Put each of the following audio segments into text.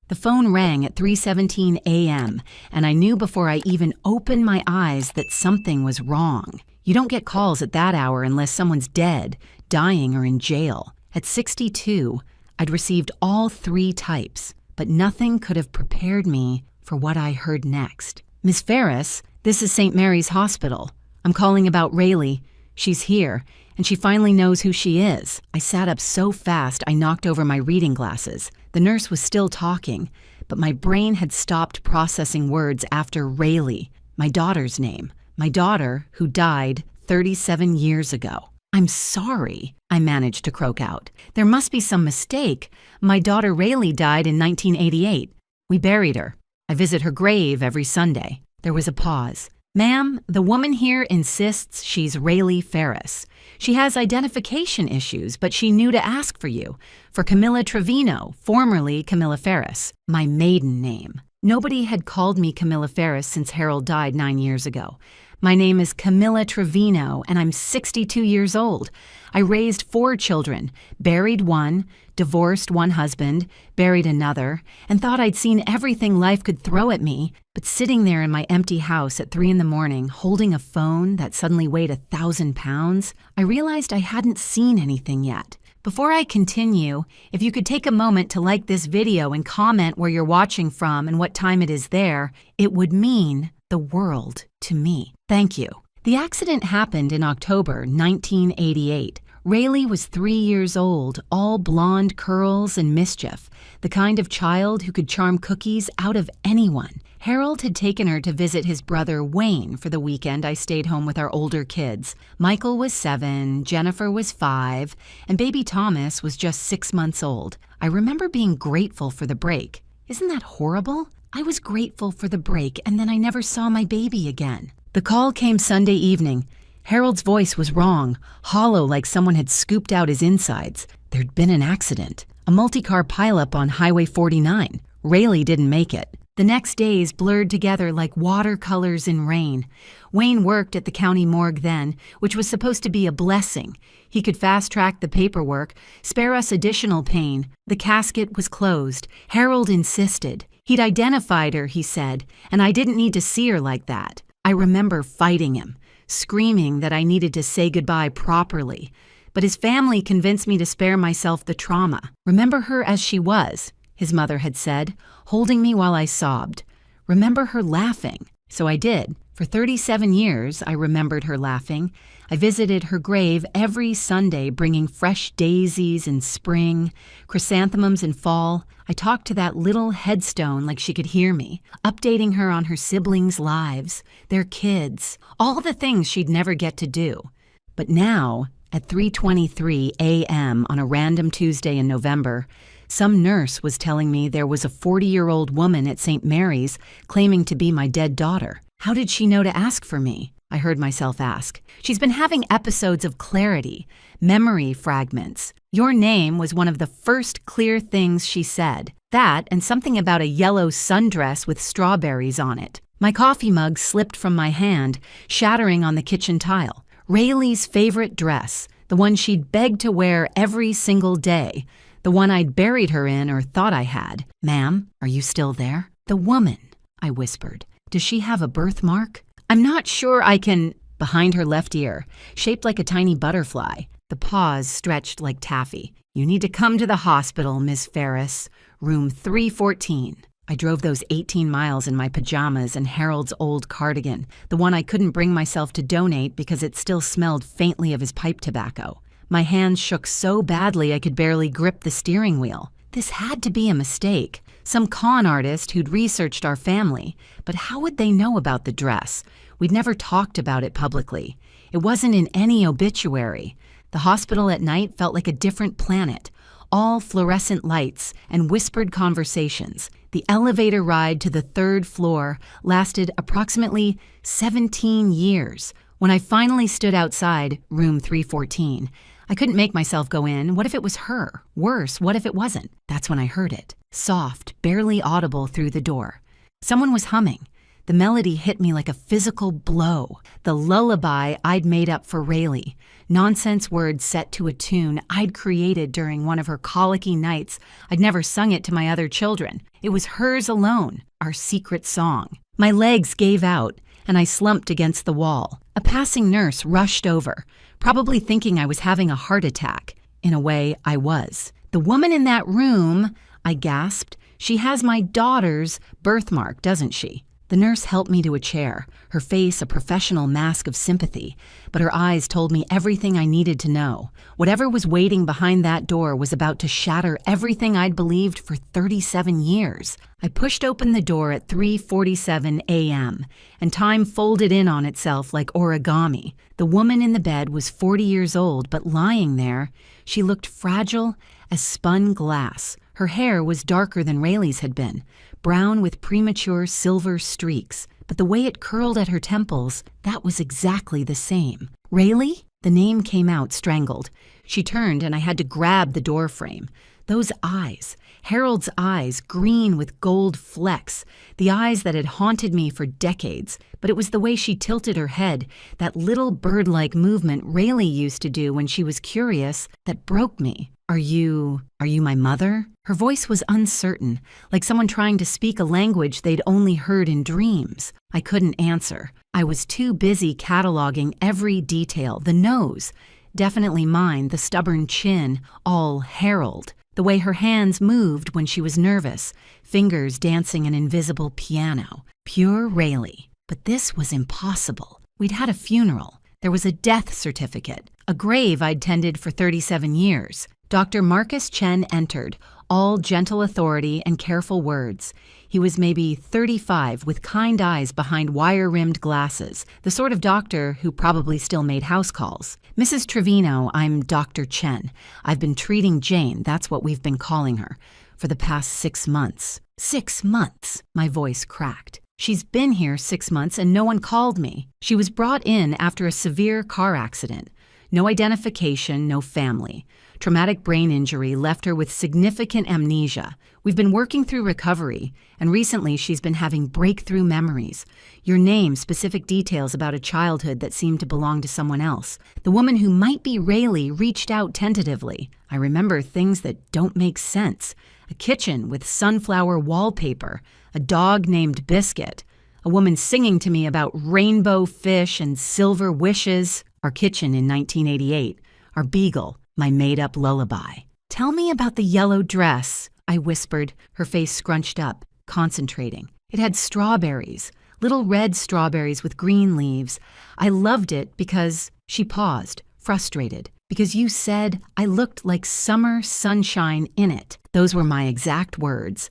The phone rang at 3:17 a.m., and I knew before I even opened my eyes that something was wrong. You don't get calls at that hour unless someone's dead, dying, or in jail. At 62, I'd received all 3 types, but nothing could have prepared me for what I heard next. "Miss Ferris, this is St. Mary's Hospital. I'm calling about Rayleigh. She's here, and she finally knows who she is." I sat up so fast I knocked over my reading glasses. The nurse was still talking, but my brain had stopped processing words after Rayleigh, my daughter's name. My daughter, who died 37 years ago. "I'm sorry," I managed to croak out. "There must be some mistake. My daughter Rayleigh died in 1988. We buried her. I visit her grave every Sunday." There was a pause. "Ma'am, the woman here insists she's Rayleigh Ferris. She has identification issues, but she knew to ask for you, for Camilla Trevino, formerly Camilla Ferris, my maiden name." Nobody had called me Camilla Ferris since Harold died 9 years ago. "My name is Camilla Trevino, and I'm 62 years old. I raised 4 children, buried one, divorced one husband, buried another, and thought I'd seen everything life could throw at me. But sitting there in my empty house at 3 a.m, holding a phone that suddenly weighed 1,000 pounds, I realized I hadn't seen anything yet. Before I continue, if you could take a moment to like this video and comment where you're watching from and what time it is there, it would mean the world to me. Thank you. The accident happened in October 1988. Rayleigh was 3 years old, all blonde curls and mischief, the kind of child who could charm cookies out of anyone. Harold had taken her to visit his brother Wayne for the weekend. I stayed home with our older kids. Michael was 7, Jennifer was 5, and baby Thomas was just 6 months old. I remember being grateful for the break. Isn't that horrible? I was grateful for the break, and then I never saw my baby again. The call came Sunday evening. Harold's voice was wrong, hollow like someone had scooped out his insides. There'd been an accident, a multi-car pileup on Highway 49. Rayleigh didn't make it. The next days blurred together like watercolors in rain. Wayne worked at the county morgue then, which was supposed to be a blessing. He could fast-track the paperwork, spare us additional pain. The casket was closed. Harold insisted. He'd identified her, he said, and I didn't need to see her like that. I remember fighting him, screaming that I needed to say goodbye properly. But his family convinced me to spare myself the trauma. "Remember her as she was," his mother had said, holding me while I sobbed. "Remember her laughing." So I did. For 37 years, I remembered her laughing. I visited her grave every Sunday, bringing fresh daisies in spring, chrysanthemums in fall. I talked to that little headstone like she could hear me, updating her on her siblings' lives, their kids, all the things she'd never get to do. But now, at 3:23 a.m. on a random Tuesday in November, some nurse was telling me there was a 40-year-old woman at St. Mary's claiming to be my dead daughter. How did she know to ask for me? I heard myself ask. She's been having episodes of clarity, memory fragments. Your name was one of the first clear things she said. That and something about a yellow sundress with strawberries on it. My coffee mug slipped from my hand, shattering on the kitchen tile. Rayleigh's favorite dress, the one she'd begged to wear every single day, the one I'd buried her in or thought I had. "Ma'am, are you still there?" "The woman," I whispered. "Does she have a birthmark?" "I'm not sure I can—" Behind her left ear, shaped like a tiny butterfly. The paws stretched like taffy. "You need to come to the hospital, Miss Ferris. Room 314. I drove those 18 miles in my pajamas and Harold's old cardigan, the one I couldn't bring myself to donate because it still smelled faintly of his pipe tobacco. My hands shook so badly I could barely grip the steering wheel. This had to be a mistake. Some con artist who'd researched our family. But how would they know about the dress? We'd never talked about it publicly. It wasn't in any obituary. The hospital at night felt like a different planet. All fluorescent lights and whispered conversations. The elevator ride to the 3rd floor lasted approximately 17 years. When I finally stood outside room 314, I couldn't make myself go in. What if it was her? Worse, what if it wasn't? That's when I heard it. Soft, barely audible through the door. Someone was humming. The melody hit me like a physical blow. The lullaby I'd made up for Rayleigh. Nonsense words set to a tune I'd created during one of her colicky nights. I'd never sung it to my other children. It was hers alone, our secret song. My legs gave out, and I slumped against the wall. A passing nurse rushed over, probably thinking I was having a heart attack. In a way, I was. "The woman in that room," I gasped. "She has my daughter's birthmark, doesn't she?" The nurse helped me to a chair, her face a professional mask of sympathy, but her eyes told me everything I needed to know. Whatever was waiting behind that door was about to shatter everything I'd believed for 37 years. I pushed open the door at 3:47 a.m., and time folded in on itself like origami. The woman in the bed was 40 years old, but lying there, she looked fragile as spun glass. Her hair was darker than Rayleigh's had been, brown with premature silver streaks, but the way it curled at her temples, that was exactly the same. "Rayleigh?" The name came out strangled. She turned and I had to grab the door frame. Those eyes, Harold's eyes, green with gold flecks, the eyes that had haunted me for decades, but it was the way she tilted her head, that little bird-like movement Rayleigh used to do when she was curious, that broke me. Are you my mother?" Her voice was uncertain, like someone trying to speak a language they'd only heard in dreams. I couldn't answer. I was too busy cataloging every detail. The nose, definitely mine, the stubborn chin, all Harold. The way her hands moved when she was nervous, fingers dancing an invisible piano. Pure Rayleigh. But this was impossible. We'd had a funeral. There was a death certificate, a grave I'd tended for 37 years. Dr. Marcus Chen entered, all gentle authority and careful words. He was maybe 35 with kind eyes behind wire-rimmed glasses, the sort of doctor who probably still made house calls. "Mrs. Trevino, I'm Dr. Chen. I've been treating Jane, that's what we've been calling her, for the past 6 months." 6 months, my voice cracked. "She's been here 6 months and no one called me. She was brought in after a severe car accident. No identification, no family. Traumatic brain injury left her with significant amnesia. We've been working through recovery, and recently she's been having breakthrough memories. Your name, specific details about a childhood that seemed to belong to someone else. The woman who might be Rayleigh reached out tentatively. I remember things that don't make sense. A kitchen with sunflower wallpaper, a dog named Biscuit, a woman singing to me about rainbow fish and silver wishes, our kitchen in 1988, our beagle, my made-up lullaby. "Tell me about the yellow dress," I whispered, her face scrunched up, concentrating. "It had strawberries, little red strawberries with green leaves. I loved it because..." She paused, frustrated. "Because you said I looked like summer sunshine in it." Those were my exact words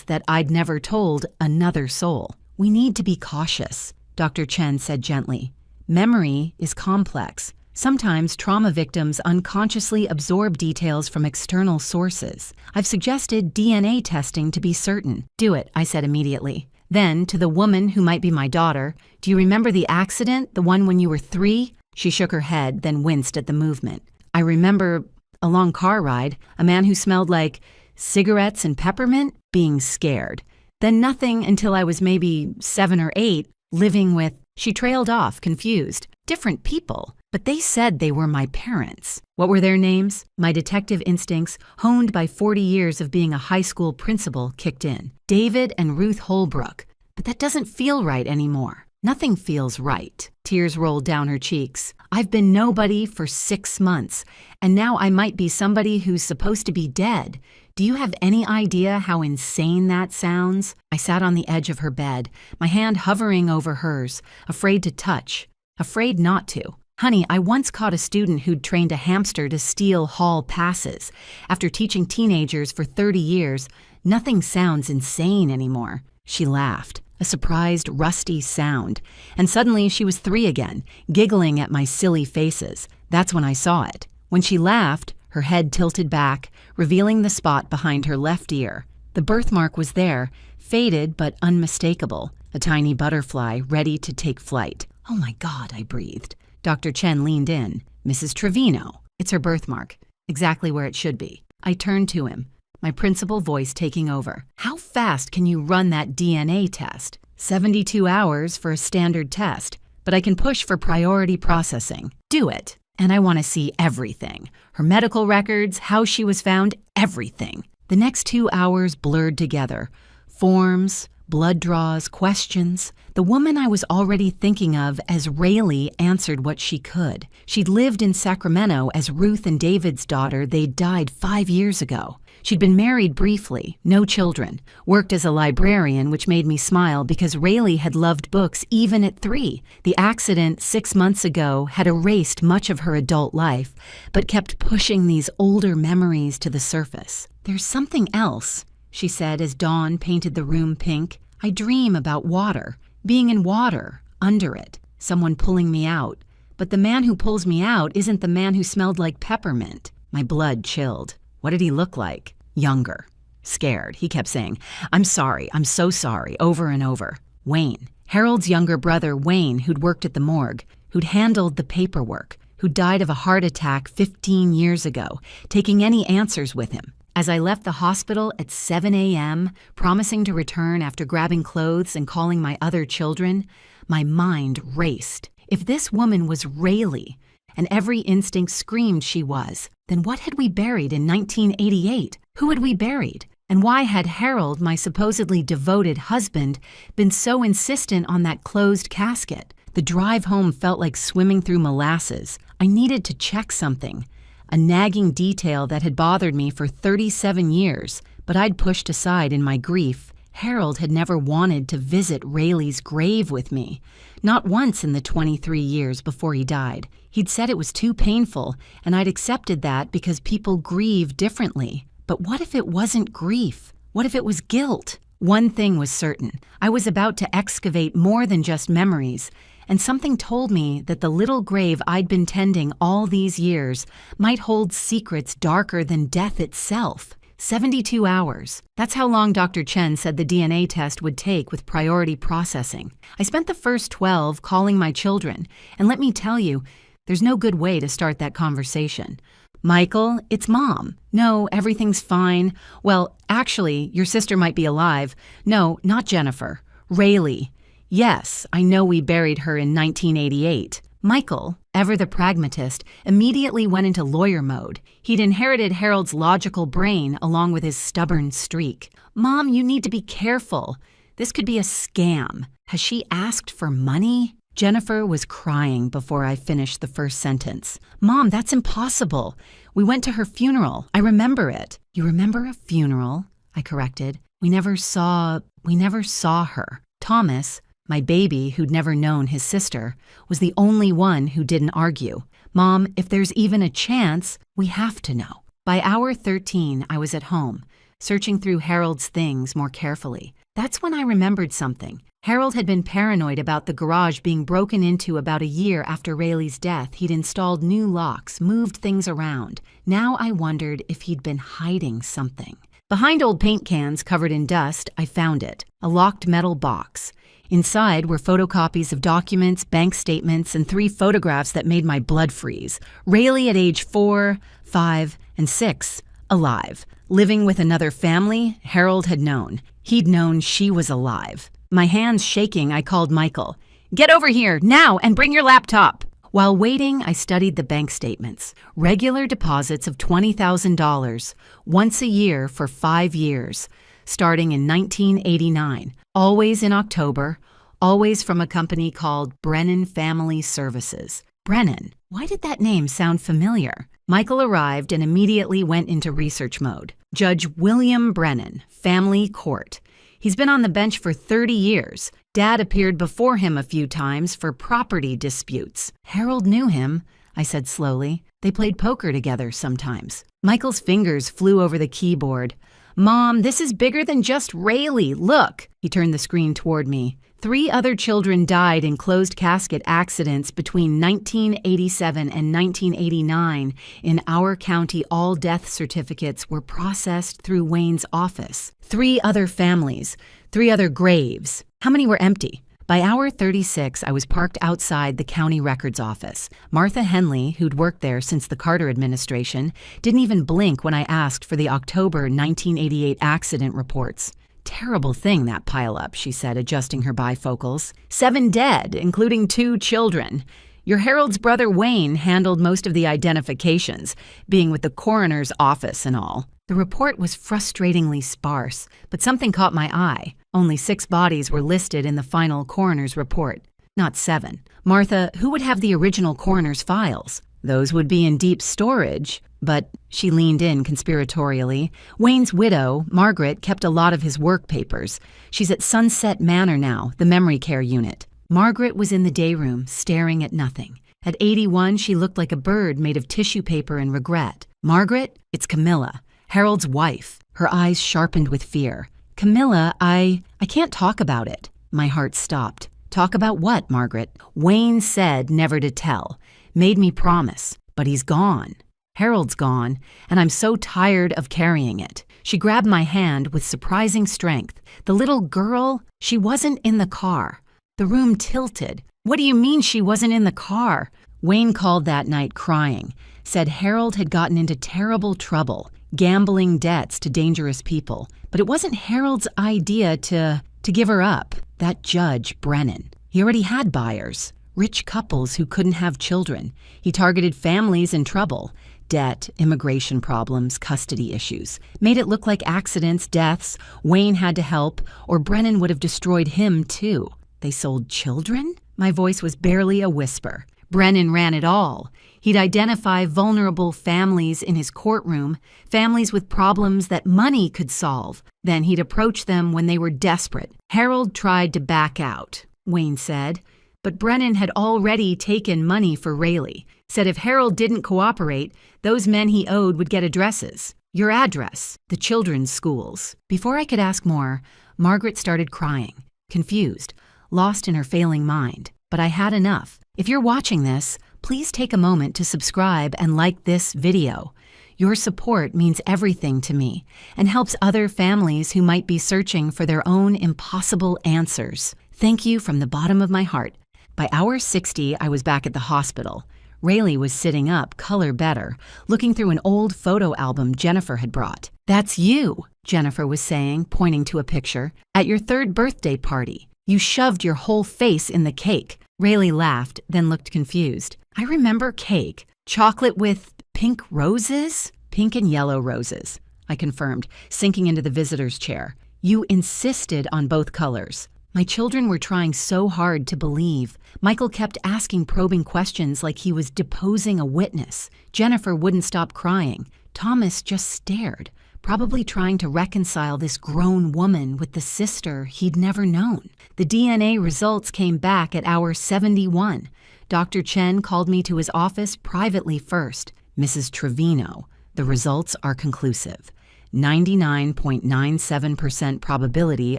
that I'd never told another soul. "We need to be cautious," Dr. Chen said gently. "Memory is complex. Sometimes trauma victims unconsciously absorb details from external sources. I've suggested DNA testing to be certain." "Do it," I said immediately. Then, to the woman who might be my daughter, "Do you remember the accident, the one when you were 3? She shook her head, then winced at the movement. "I remember a long car ride, a man who smelled like cigarettes and peppermint, being scared. Then nothing until I was maybe 7 or 8, living with..." She trailed off, confused. "Different people. But they said they were my parents." What were their names? My detective instincts, honed by 40 years of being a high school principal, kicked in. David and Ruth Holbrook. But that doesn't feel right anymore. Nothing feels right. Tears rolled down her cheeks. I've been nobody for 6 months, and now I might be somebody who's supposed to be dead. Do you have any idea how insane that sounds? I sat on the edge of her bed, my hand hovering over hers, afraid to touch, afraid not to. "Honey, I once caught a student who'd trained a hamster to steal hall passes. After teaching teenagers for 30 years, nothing sounds insane anymore." She laughed, a surprised, rusty sound, and suddenly she was 3 again, giggling at my silly faces. That's when I saw it. When she laughed, her head tilted back, revealing the spot behind her left ear. The birthmark was there, faded but unmistakable, a tiny butterfly ready to take flight. "Oh my God," I breathed. Dr. Chen leaned in. "Mrs. Trevino. It's her birthmark. Exactly where it should be." I turned to him. my principal voice taking over. How fast can you run that DNA test? 72 hours for a standard test, but I can push for priority processing. Do it. And I want to see everything. Her medical records, how she was found, everything. The next 2 hours blurred together. Forms, blood draws, questions. The woman I was already thinking of as Rayleigh answered what she could. She'd lived in Sacramento as Ruth and David's daughter. They'd died 5 years ago. She'd been married briefly, no children, worked as a librarian, which made me smile because Rayleigh had loved books even at 3. The accident 6 months ago had erased much of her adult life, but kept pushing these older memories to the surface. There's something else, she said as dawn painted the room pink. I dream about water, being in water, under it, someone pulling me out. But the man who pulls me out isn't the man who smelled like peppermint. My blood chilled. What did he look like? Younger. Scared. He kept saying, I'm sorry, I'm so sorry, over and over. Wayne. Harold's younger brother, Wayne, who'd worked at the morgue, who'd handled the paperwork, who died of a heart attack 15 years ago, taking any answers with him. As I left the hospital at 7 a.m., promising to return after grabbing clothes and calling my other children, my mind raced. If this woman was Rayleigh, and every instinct screamed she was, then what had we buried in 1988? Who had we buried? And why had Harold, my supposedly devoted husband, been so insistent on that closed casket? The drive home felt like swimming through molasses. I needed to check something. A nagging detail that had bothered me for 37 years, but I'd pushed aside in my grief. Harold had never wanted to visit Rayleigh's grave with me. Not once in the 23 years before he died. He'd said it was too painful, and I'd accepted that because people grieve differently. But what if it wasn't grief? What if it was guilt? One thing was certain. I was about to excavate more than just memories, and something told me that the little grave I'd been tending all these years might hold secrets darker than death itself. 72 hours. That's how long Dr. Chen said the DNA test would take with priority processing. I spent the first 12 calling my children, and let me tell you, there's no good way to start that conversation. Michael, it's Mom. No, everything's fine. Well, actually, your sister might be alive. No, not Jennifer. Rayleigh. Yes, I know we buried her in 1988. Michael, ever the pragmatist, immediately went into lawyer mode. He'd inherited Harold's logical brain along with his stubborn streak. Mom, you need to be careful. This could be a scam. Has she asked for money? Jennifer was crying before I finished the first sentence. Mom, that's impossible. We went to her funeral. I remember it. You remember a funeral? I corrected. We never saw her. Thomas, my baby who'd never known his sister, was the only one who didn't argue. Mom, if there's even a chance, we have to know. By hour 13, I was at home, searching through Harold's things more carefully. That's when I remembered something. Harold had been paranoid about the garage being broken into about a year after Rayleigh's death. He'd installed new locks, moved things around. Now I wondered if he'd been hiding something. Behind old paint cans covered in dust, I found it, a locked metal box. Inside were photocopies of documents, bank statements, and 3 photographs that made my blood freeze. Rayleigh at age 4, 5, and 6, alive. Living with another family, Harold had known. He'd known she was alive. My hands shaking, I called Michael. Get over here, now, and bring your laptop. While waiting, I studied the bank statements. Regular deposits of $20,000, once a year for 5 years, starting in 1989. Always in October, always from a company called Brennan Family Services. Brennan. Why did that name sound familiar? Michael arrived and immediately went into research mode. Judge William Brennan, Family Court. He's been on the bench for 30 years. Dad appeared before him a few times for property disputes. Harold knew him, I said slowly. They played poker together sometimes. Michael's fingers flew over the keyboard. Mom, this is bigger than just Rayleigh. Look. He turned the screen toward me. 3 other children died in closed casket accidents between 1987 and 1989. In our county, all death certificates were processed through Wayne's office. 3 other families, 3 other graves. How many were empty? By hour 36, I was parked outside the county records office. Martha Henley, who'd worked there since the Carter administration, didn't even blink when I asked for the October 1988 accident reports. Terrible thing, that pileup, she said, adjusting her bifocals. 7 dead, including 2 children. Your Harold's brother Wayne handled most of the identifications, being with the coroner's office and all. The report was frustratingly sparse, but something caught my eye. Only 6 bodies were listed in the final coroner's report, not 7. Martha, who would have the original coroner's files? Those would be in deep storage, but she leaned in conspiratorially. Wayne's widow, Margaret, kept a lot of his work papers. She's at Sunset Manor now, the memory care unit. Margaret was in the day room, staring at nothing. At 81, she looked like a bird made of tissue paper and regret. Margaret, it's Camilla, Harold's wife. Her eyes sharpened with fear. Camilla, I can't talk about it. My heart stopped. Talk about what, Margaret? Wayne said never to tell. Made me promise. But he's gone. Harold's gone, and I'm so tired of carrying it. She grabbed my hand with surprising strength. The little girl, she wasn't in the car. The room tilted. What do you mean she wasn't in the car? Wayne called that night crying. Said Harold had gotten into terrible trouble, gambling debts to dangerous people. But it wasn't Harold's idea to give her up. That judge, Brennan, he already had buyers. Rich couples who couldn't have children. He targeted families in trouble. Debt, immigration problems, custody issues. Made it look like accidents, deaths, Wayne had to help, or Brennan would have destroyed him too. They sold children? My voice was barely a whisper. Brennan ran it all. He'd identify vulnerable families in his courtroom, families with problems that money could solve. Then he'd approach them when they were desperate. Harold tried to back out, Wayne said. But Brennan had already taken money for Rayleigh. Said if Harold didn't cooperate, those men he owed would get addresses. Your address, the children's schools. Before I could ask more, Margaret started crying, confused, lost in her failing mind. But I had enough. If you're watching this, please take a moment to subscribe and like this video. Your support means everything to me and helps other families who might be searching for their own impossible answers. Thank you from the bottom of my heart. By hour 60, I was back at the hospital. Rayleigh was sitting up, color better, looking through an old photo album Jennifer had brought. That's you, Jennifer was saying, pointing to a picture. At your 3rd birthday party. You shoved your whole face in the cake. Rayleigh laughed, then looked confused. I remember cake. Chocolate with pink roses? Pink and yellow roses, I confirmed, sinking into the visitor's chair. You insisted on both colors. My children were trying so hard to believe. Michael kept asking probing questions like he was deposing a witness. Jennifer wouldn't stop crying. Thomas just stared, probably trying to reconcile this grown woman with the sister he'd never known. The DNA results came back at hour 71. Dr. Chen called me to his office privately first. Mrs. Trevino, the results are conclusive. 99.97% probability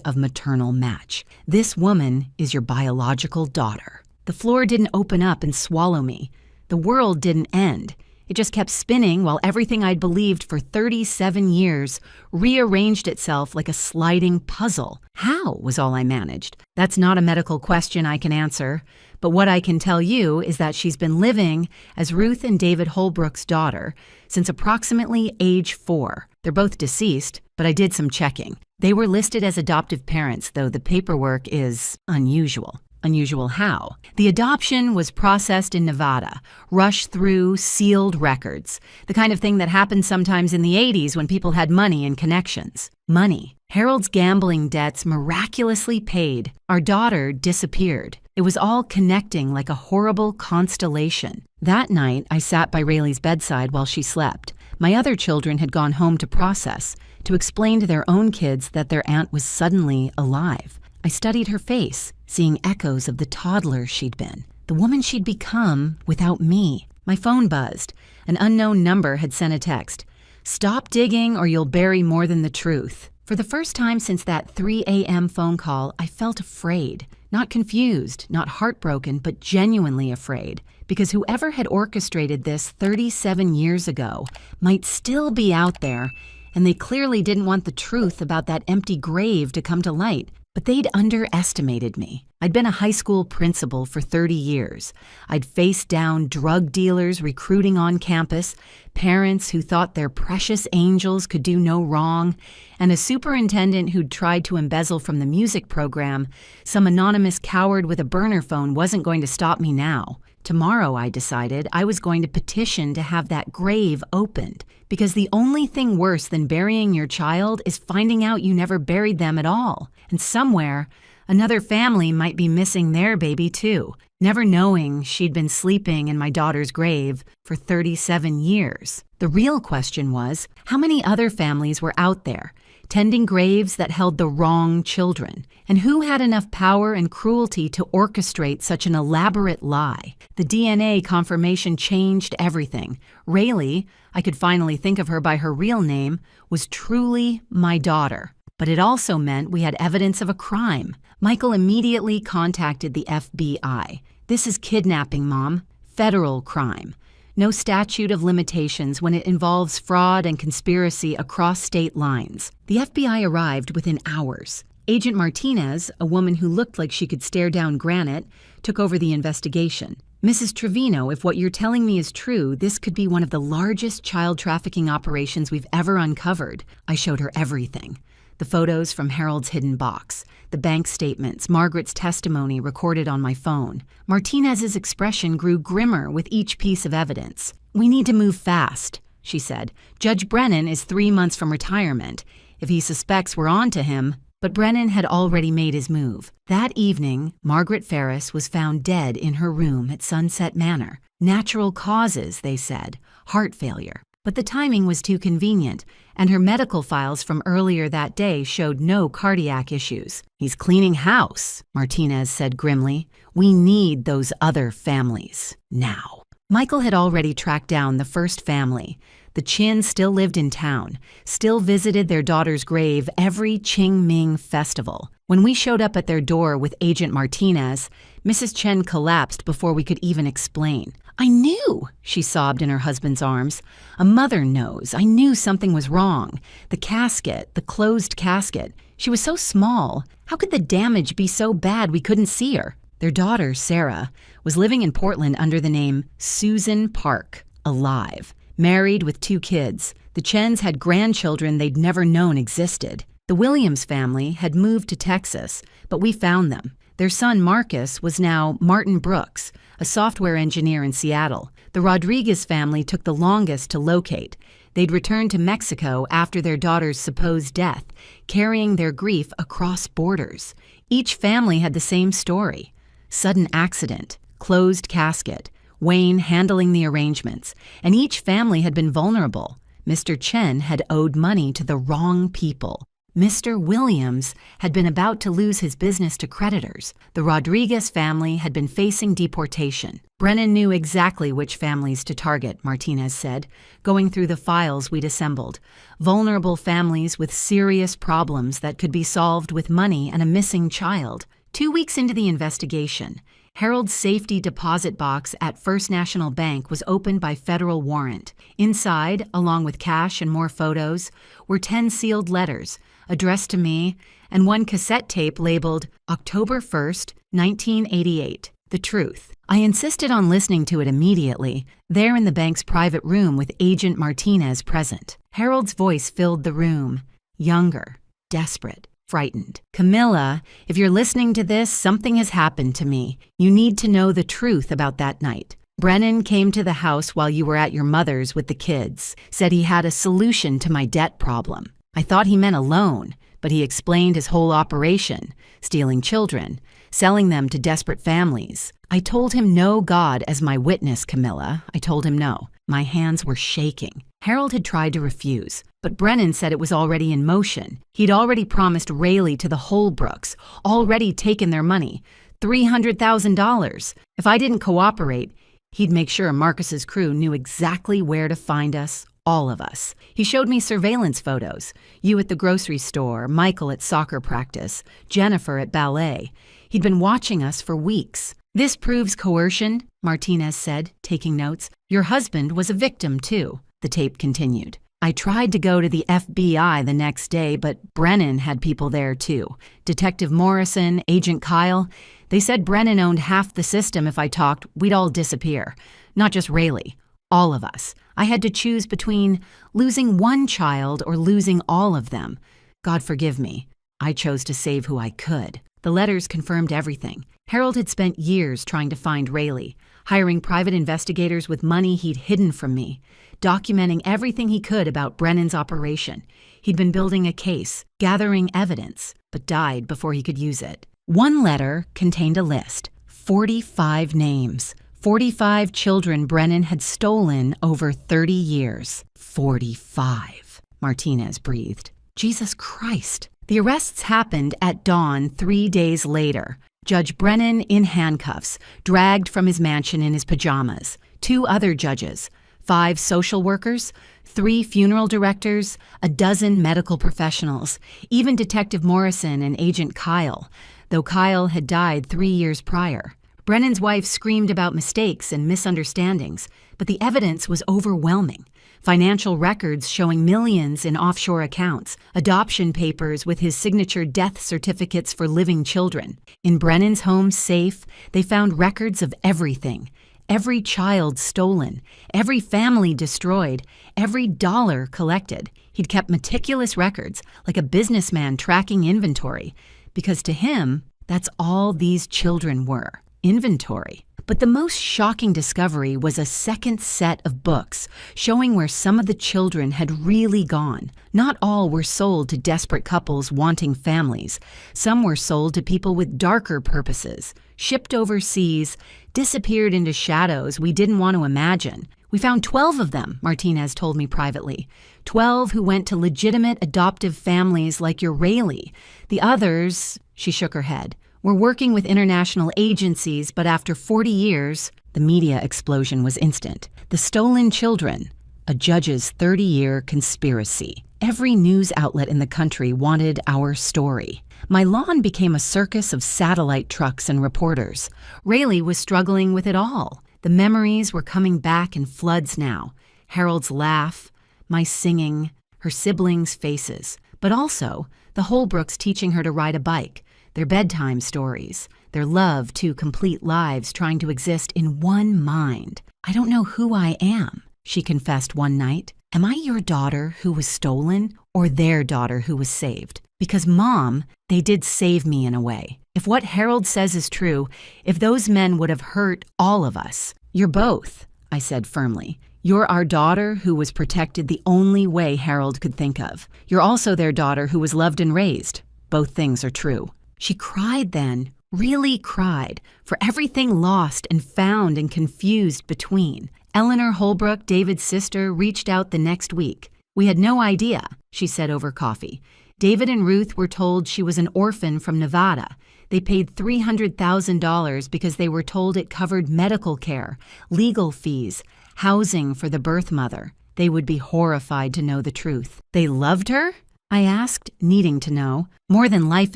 of maternal match. This woman is your biological daughter. The floor didn't open up and swallow me. The world didn't end. It just kept spinning while everything I'd believed for 37 years rearranged itself like a sliding puzzle. How was all I managed? That's not a medical question I can answer. But what I can tell you is that she's been living as Ruth and David Holbrook's daughter since approximately age 4. They're both deceased, but I did some checking. They were listed as adoptive parents, though the paperwork is unusual. Unusual how? The adoption was processed in Nevada, rushed through sealed records, the kind of thing that happened sometimes in the 80s when people had money and connections. Money. Harold's gambling debts miraculously paid. Our daughter disappeared. It was all connecting like a horrible constellation. That night, I sat by Rayleigh's bedside while she slept. My other children had gone home to process, to explain to their own kids that their aunt was suddenly alive. I studied her face, seeing echoes of the toddler she'd been, the woman she'd become without me. My phone buzzed. An unknown number had sent a text. Stop digging or you'll bury more than the truth. For the first time since that 3 a.m. phone call, I felt afraid. Not confused, not heartbroken, but genuinely afraid. Because whoever had orchestrated this 37 years ago might still be out there, and they clearly didn't want the truth about that empty grave to come to light. But they'd underestimated me. I'd been a high school principal for 30 years. I'd faced down drug dealers recruiting on campus, parents who thought their precious angels could do no wrong, and a superintendent who'd tried to embezzle from the music program. Some anonymous coward with a burner phone wasn't going to stop me now. Tomorrow, I decided, I was going to petition to have that grave opened, because the only thing worse than burying your child is finding out you never buried them at all. And somewhere, another family might be missing their baby too, never knowing she'd been sleeping in my daughter's grave for 37 years. The real question was, how many other families were out there, tending graves that held the wrong children? And who had enough power and cruelty to orchestrate such an elaborate lie? The DNA confirmation changed everything. Rayleigh, I could finally think of her by her real name, was truly my daughter. But it also meant we had evidence of a crime. Michael immediately contacted the FBI. This is kidnapping, Mom. Federal crime. No statute of limitations when it involves fraud and conspiracy across state lines. The FBI arrived within hours. Agent Martinez, a woman who looked like she could stare down granite, took over the investigation. Mrs. Trevino, if what you're telling me is true, this could be one of the largest child trafficking operations we've ever uncovered. I showed her everything. The photos from Harold's hidden box, the bank statements, Margaret's testimony recorded on my phone. Martinez's expression grew grimmer with each piece of evidence. "We need to move fast," she said. "Judge Brennan is 3 months from retirement. If he suspects we're on to him..." But Brennan had already made his move. That evening, Margaret Ferris was found dead in her room at Sunset Manor. Natural causes, they said. Heart failure. But the timing was too convenient, and her medical files from earlier that day showed no cardiac issues. "He's cleaning house," Martinez said grimly. "We need those other families. Now." Michael had already tracked down the first family. The Chin still lived in town, still visited their daughter's grave every Qingming festival. When we showed up at their door with Agent Martinez, Mrs. Chen collapsed before we could even explain. "I knew," she sobbed in her husband's arms. "A mother knows. I knew something was wrong. The casket, the closed casket. She was so small. How could the damage be so bad we couldn't see her?" Their daughter, Sarah, was living in Portland under the name Susan Park, alive, married with 2 kids. The Chens had grandchildren they'd never known existed. The Williams family had moved to Texas, but we found them. Their son Marcus was now Martin Brooks, a software engineer in Seattle. The Rodriguez family took the longest to locate. They'd returned to Mexico after their daughter's supposed death, carrying their grief across borders. Each family had the same story. Sudden accident, closed casket, Wayne handling the arrangements, and each family had been vulnerable. Mr. Chen had owed money to the wrong people. Mr. Williams had been about to lose his business to creditors. The Rodriguez family had been facing deportation. Brennan knew exactly which families to target, Martinez said, going through the files we'd assembled. Vulnerable families with serious problems that could be solved with money and a missing child. 2 weeks into the investigation, Harold's safety deposit box at First National Bank was opened by federal warrant. Inside, along with cash and more photos, were 10 sealed letters addressed to me and one cassette tape labeled October 1st, 1988, The Truth. I insisted on listening to it immediately, there in the bank's private room with Agent Martinez present. Harold's voice filled the room, younger, desperate, frightened. "Camilla, if you're listening to this, something has happened to me. You need to know the truth about that night. Brennan came to the house while you were at your mother's with the kids, said he had a solution to my debt problem. I thought he meant a loan, but he explained his whole operation, stealing children, selling them to desperate families. I told him no, God as my witness, Camilla. I told him no. My hands were shaking. Harold had tried to refuse, but Brennan said it was already in motion. He'd already promised Rayleigh to the Holbrooks, already taken their money, $300,000. If I didn't cooperate, he'd make sure Marcus's crew knew exactly where to find us, all of us. He showed me surveillance photos. You at the grocery store, Michael at soccer practice, Jennifer at ballet. He'd been watching us for weeks. This proves coercion, Martinez said, taking notes. Your husband was a victim, too, the tape continued. I tried to go to the FBI the next day, but Brennan had people there too. Detective Morrison, Agent Kyle. They said Brennan owned half the system. If I talked, we'd all disappear. Not just Rayleigh. All of us. I had to choose between losing one child or losing all of them. God forgive me. I chose to save who I could. The letters confirmed everything. Harold had spent years trying to find Rayleigh, hiring private investigators with money he'd hidden from me, documenting everything he could about Brennan's operation. He'd been building a case, gathering evidence, but died before he could use it. One letter contained a list, 45 names, 45 children Brennan had stolen over 30 years. 45, Martinez breathed. Jesus Christ. The arrests happened at dawn 3 days later. Judge Brennan in handcuffs, dragged from his mansion in his pajamas. 2 other judges, 5 social workers, 3 funeral directors, a dozen medical professionals, even Detective Morrison and Agent Kyle, though Kyle had died 3 years prior. Brennan's wife screamed about mistakes and misunderstandings, but the evidence was overwhelming. Financial records showing millions in offshore accounts, adoption papers with his signature death certificates for living children. In Brennan's home safe, they found records of everything. Every child stolen, every family destroyed, every dollar collected. He'd kept meticulous records, like a businessman tracking inventory, because to him, that's all these children were. Inventory. But the most shocking discovery was a second set of books showing where some of the children had really gone. Not all were sold to desperate couples wanting families. Some were sold to people with darker purposes, shipped overseas, disappeared into shadows we didn't want to imagine. We found 12 of them, Martinez told me privately. 12 who went to legitimate adoptive families like your Rayleigh. The others, she shook her head, were working with international agencies, but after 40 years, the media explosion was instant. The stolen children, a judge's 30-year conspiracy. Every news outlet in the country wanted our story. My lawn became a circus of satellite trucks and reporters. Rayleigh was struggling with it all. The memories were coming back in floods now. Harold's laugh, my singing, her siblings' faces, but also the Holbrooks teaching her to ride a bike, their bedtime stories, their love to complete lives trying to exist in one mind. I don't know who I am, she confessed one night. Am I your daughter who was stolen or their daughter who was saved? Because, Mom, they did save me in a way. If what Harold says is true, if those men would have hurt all of us, you're both, I said firmly. You're our daughter who was protected the only way Harold could think of. You're also their daughter who was loved and raised. Both things are true. She cried then, really cried, for everything lost and found and confused between. Eleanor Holbrook, David's sister, reached out the next week. We had no idea, she said over coffee. David and Ruth were told she was an orphan from Nevada. They paid $300,000 because they were told it covered medical care, legal fees, housing for the birth mother. They would be horrified to know the truth. They loved her? I asked, needing to know. More than life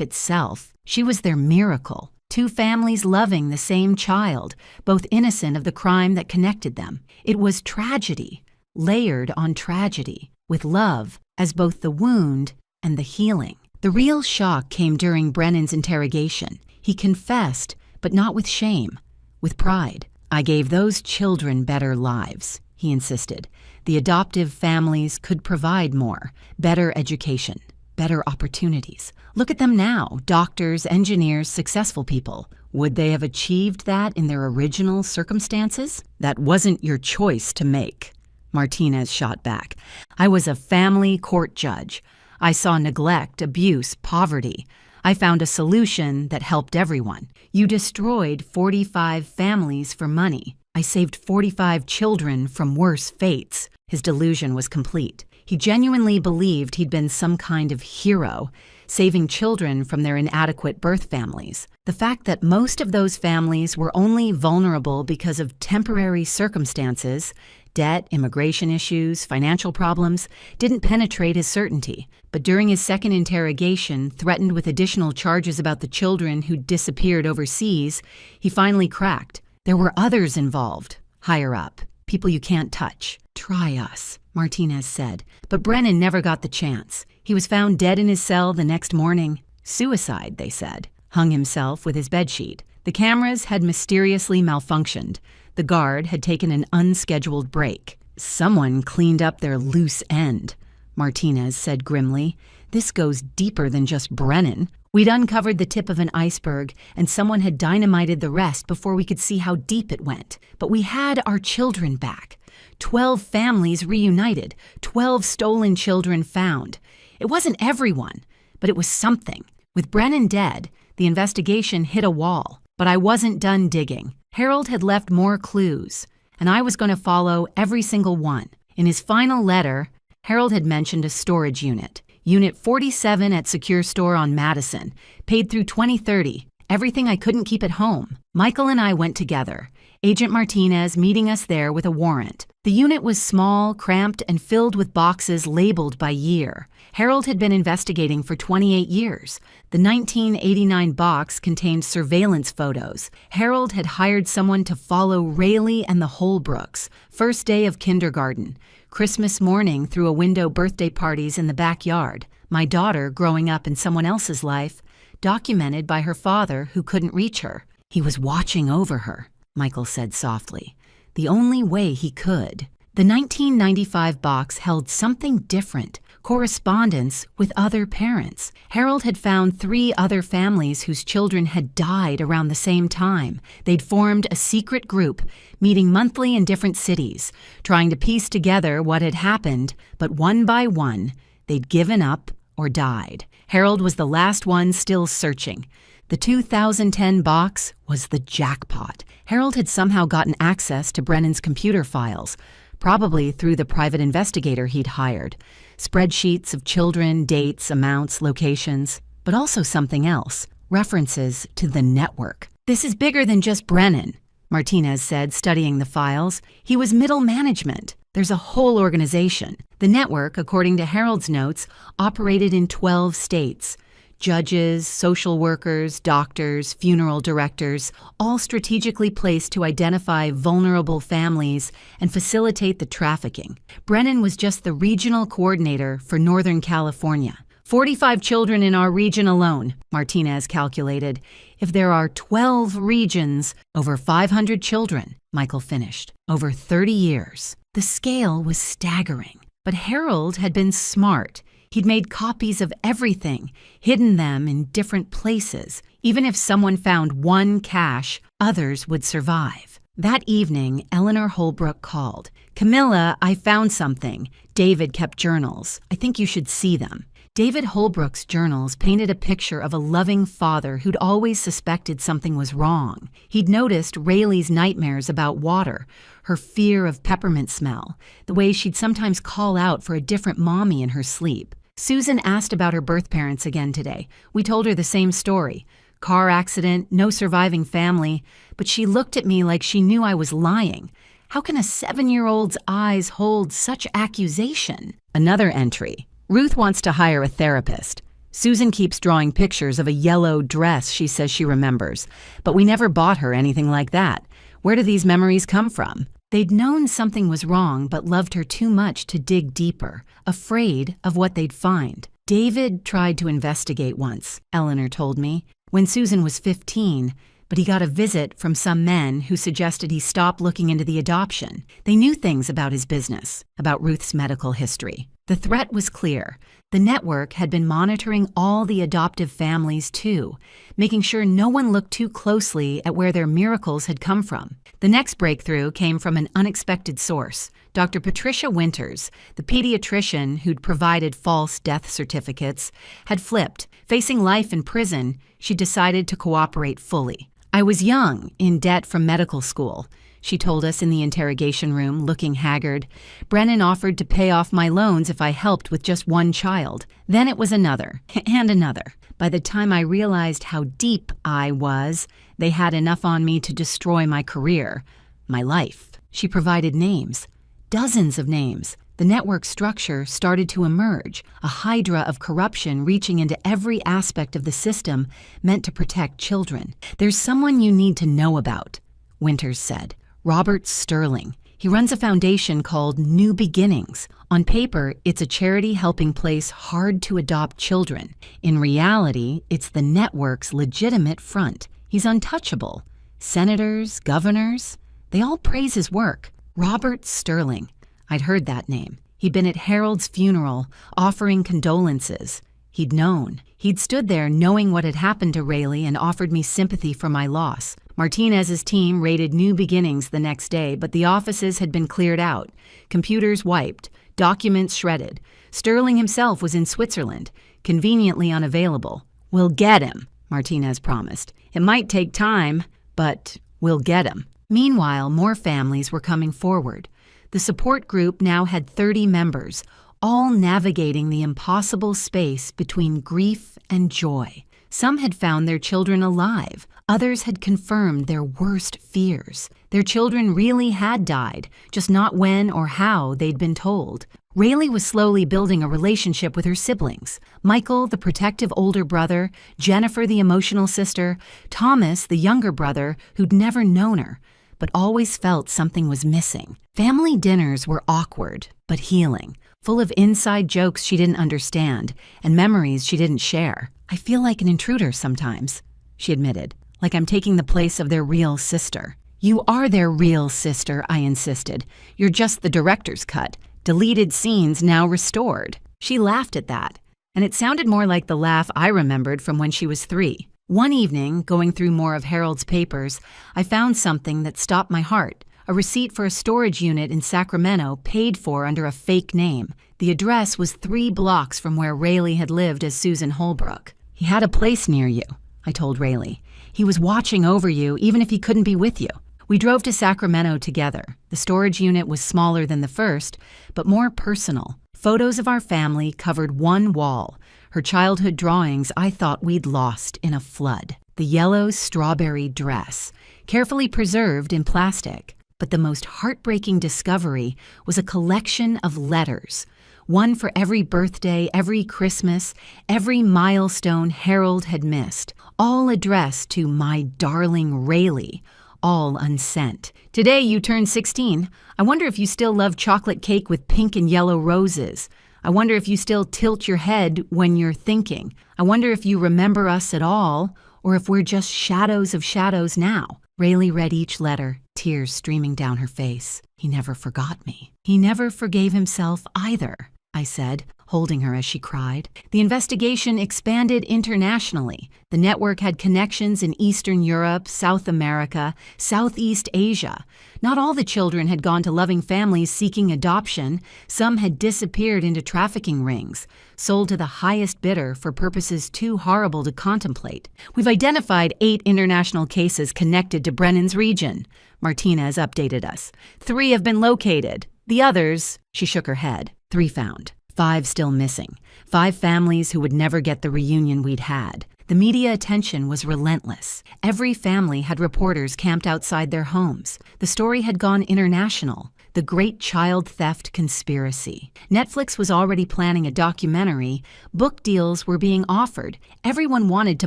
itself. She was their miracle. 2 families loving the same child, both innocent of the crime that connected them. It was tragedy, layered on tragedy, with love as both the wound and the healing. The real shock came during Brennan's interrogation. He confessed, but not with shame, with pride. I gave those children better lives, he insisted. The adoptive families could provide more, better education, better opportunities. Look at them now, doctors, engineers, successful people. Would they have achieved that in their original circumstances? That wasn't your choice to make, Martinez shot back. I was a family court judge. I saw neglect, abuse, poverty. I found a solution that helped everyone. You destroyed 45 families for money. I saved 45 children from worse fates. His delusion was complete. He genuinely believed he'd been some kind of hero, saving children from their inadequate birth families. The fact that most of those families were only vulnerable because of temporary circumstances, debt, immigration issues, financial problems, didn't penetrate his certainty. But during his second interrogation, threatened with additional charges about the children who'd disappeared overseas, he finally cracked. There were others involved, higher up, people you can't touch. Try us. Martinez said, but Brennan never got the chance. He was found dead in his cell the next morning. Suicide, they said. Hung himself with his bedsheet. The cameras had mysteriously malfunctioned. The guard had taken an unscheduled break. Someone cleaned up their loose end, Martinez said grimly. This goes deeper than just Brennan. We'd uncovered the tip of an iceberg, and someone had dynamited the rest before we could see how deep it went. But we had our children back. 12 families reunited, 12 stolen children found. It wasn't everyone, but it was something. With Brennan dead, the investigation hit a wall. But I wasn't done digging. Harold had left more clues, and I was going to follow every single one. In his final letter, Harold had mentioned a storage unit. Unit 47 at Secure Store on Madison, paid through 2030, everything I couldn't keep at home. Michael and I went together, Agent Martinez meeting us there with a warrant. The unit was small, cramped, and filled with boxes labeled by year. Harold had been investigating for 28 years. The 1989 box contained surveillance photos. Harold had hired someone to follow Rayleigh and the Holbrooks, first day of kindergarten, Christmas morning through a window birthday parties in the backyard, my daughter growing up in someone else's life, documented by her father who couldn't reach her. He was watching over her, Michael said softly. The only way he could. The 1995 box held something different, correspondence with other parents. Harold had found 3 other families whose children had died around the same time. They'd formed a secret group, meeting monthly in different cities, trying to piece together what had happened, but one by one, they'd given up or died. Harold was the last one still searching. The 2010 box was the jackpot. Harold had somehow gotten access to Brennan's computer files, probably through the private investigator he'd hired. Spreadsheets of children, dates, amounts, locations, but also something else, references to the network. This is bigger than just Brennan, Martinez said, studying the files. He was middle management. There's a whole organization. The network, according to Harold's notes, operated in 12 states. Judges, social workers, doctors, funeral directors, all strategically placed to identify vulnerable families and facilitate the trafficking. Brennan was just the regional coordinator for Northern California. 45 children in our region alone, Martinez calculated. If there are 12 regions, over 500 children, Michael finished. Over 30 years. The scale was staggering. But Harold had been smart. He'd made copies of everything, hidden them in different places. Even if someone found one cache, others would survive. That evening, Eleanor Holbrook called. "Camilla, I found something. David kept journals. I think you should see them." David Holbrook's journals painted a picture of a loving father who'd always suspected something was wrong. He'd noticed Rayleigh's nightmares about water, her fear of peppermint smell, the way she'd sometimes call out for a different mommy in her sleep. Susan asked about her birth parents again today. We told her the same story. Car accident, no surviving family, but she looked at me like she knew I was lying. How can a 7-year-old's eyes hold such accusation? Another entry. Ruth wants to hire a therapist. Susan keeps drawing pictures of a yellow dress she says she remembers, but we never bought her anything like that. Where do these memories come from? They'd known something was wrong but loved her too much to dig deeper, afraid of what they'd find. David tried to investigate once, Eleanor told me, when Susan was 15, but he got a visit from some men who suggested he stop looking into the adoption. They knew things about his business, about Ruth's medical history. The threat was clear. The network had been monitoring all the adoptive families too, making sure no one looked too closely at where their miracles had come from. The next breakthrough came from an unexpected source. Dr. Patricia Winters, the pediatrician who'd provided false death certificates, had flipped. Facing life in prison, she decided to cooperate fully. "I was young, in debt from medical school," she told us in the interrogation room, looking haggard. "Brennan offered to pay off my loans if I helped with just one child. Then it was another, and another. By the time I realized how deep I was, they had enough on me to destroy my career, my life." She provided names, dozens of names. The network structure started to emerge, a hydra of corruption reaching into every aspect of the system meant to protect children. "There's someone you need to know about," Winters said. "Robert Sterling. He runs a foundation called New Beginnings. On paper, it's a charity helping place hard-to-adopt children. In reality, it's the network's legitimate front. He's untouchable. Senators, governors, they all praise his work. Robert Sterling. I'd heard that name. He'd been at Harold's funeral, offering condolences. He'd known. He'd stood there knowing what had happened to Rayleigh and offered me sympathy for my loss. Martinez's team raided New Beginnings the next day, but the offices had been cleared out, computers wiped, documents shredded. Sterling himself was in Switzerland, conveniently unavailable. "We'll get him," Martinez promised. "It might take time, but we'll get him." Meanwhile, more families were coming forward. The support group now had 30 members, all navigating the impossible space between grief and joy. Some had found their children alive. Others had confirmed their worst fears. Their children really had died, just not when or how they'd been told. Rayleigh was slowly building a relationship with her siblings. Michael, the protective older brother, Jennifer, the emotional sister, Thomas, the younger brother, who'd never known her, but always felt something was missing. Family dinners were awkward, but healing, full of inside jokes she didn't understand and memories she didn't share. "I feel like an intruder sometimes," she admitted, "like I'm taking the place of their real sister." "You are their real sister," I insisted. "You're just the director's cut. Deleted scenes now restored." She laughed at that, and it sounded more like the laugh I remembered from when she was 3. One evening, going through more of Harold's papers, I found something that stopped my heart. A receipt for a storage unit in Sacramento paid for under a fake name. The address was 3 blocks from where Rayleigh had lived as Susan Holbrook. "He had a place near you," I told Rayleigh. "He was watching over you even if he couldn't be with you." We drove to Sacramento together. The storage unit was smaller than the first, but more personal. Photos of our family covered one wall. Her childhood drawings I thought we'd lost in a flood. The yellow strawberry dress, carefully preserved in plastic. But the most heartbreaking discovery was a collection of letters. One for every birthday, every Christmas, every milestone Harold had missed. All addressed to "My darling Rayleigh," all unsent. "Today you turn 16. I wonder if you still love chocolate cake with pink and yellow roses. I wonder if you still tilt your head when you're thinking. I wonder if you remember us at all, or if we're just shadows of shadows now." Rayleigh read each letter, tears streaming down her face. "He never forgot me. He never forgave himself either," I said, holding her as she cried. The investigation expanded internationally. The network had connections in Eastern Europe, South America, Southeast Asia. Not all the children had gone to loving families seeking adoption. Some had disappeared into trafficking rings, sold to the highest bidder for purposes too horrible to contemplate. "We've identified 8 international cases connected to Brennan's region," Martinez updated us. 3 have been located. The others, she shook her head, 3 found. 5 still missing. 5 families who would never get the reunion we'd had. The media attention was relentless. Every family had reporters camped outside their homes. The story had gone international. The Great Child Theft Conspiracy. Netflix was already planning a documentary. Book deals were being offered. Everyone wanted to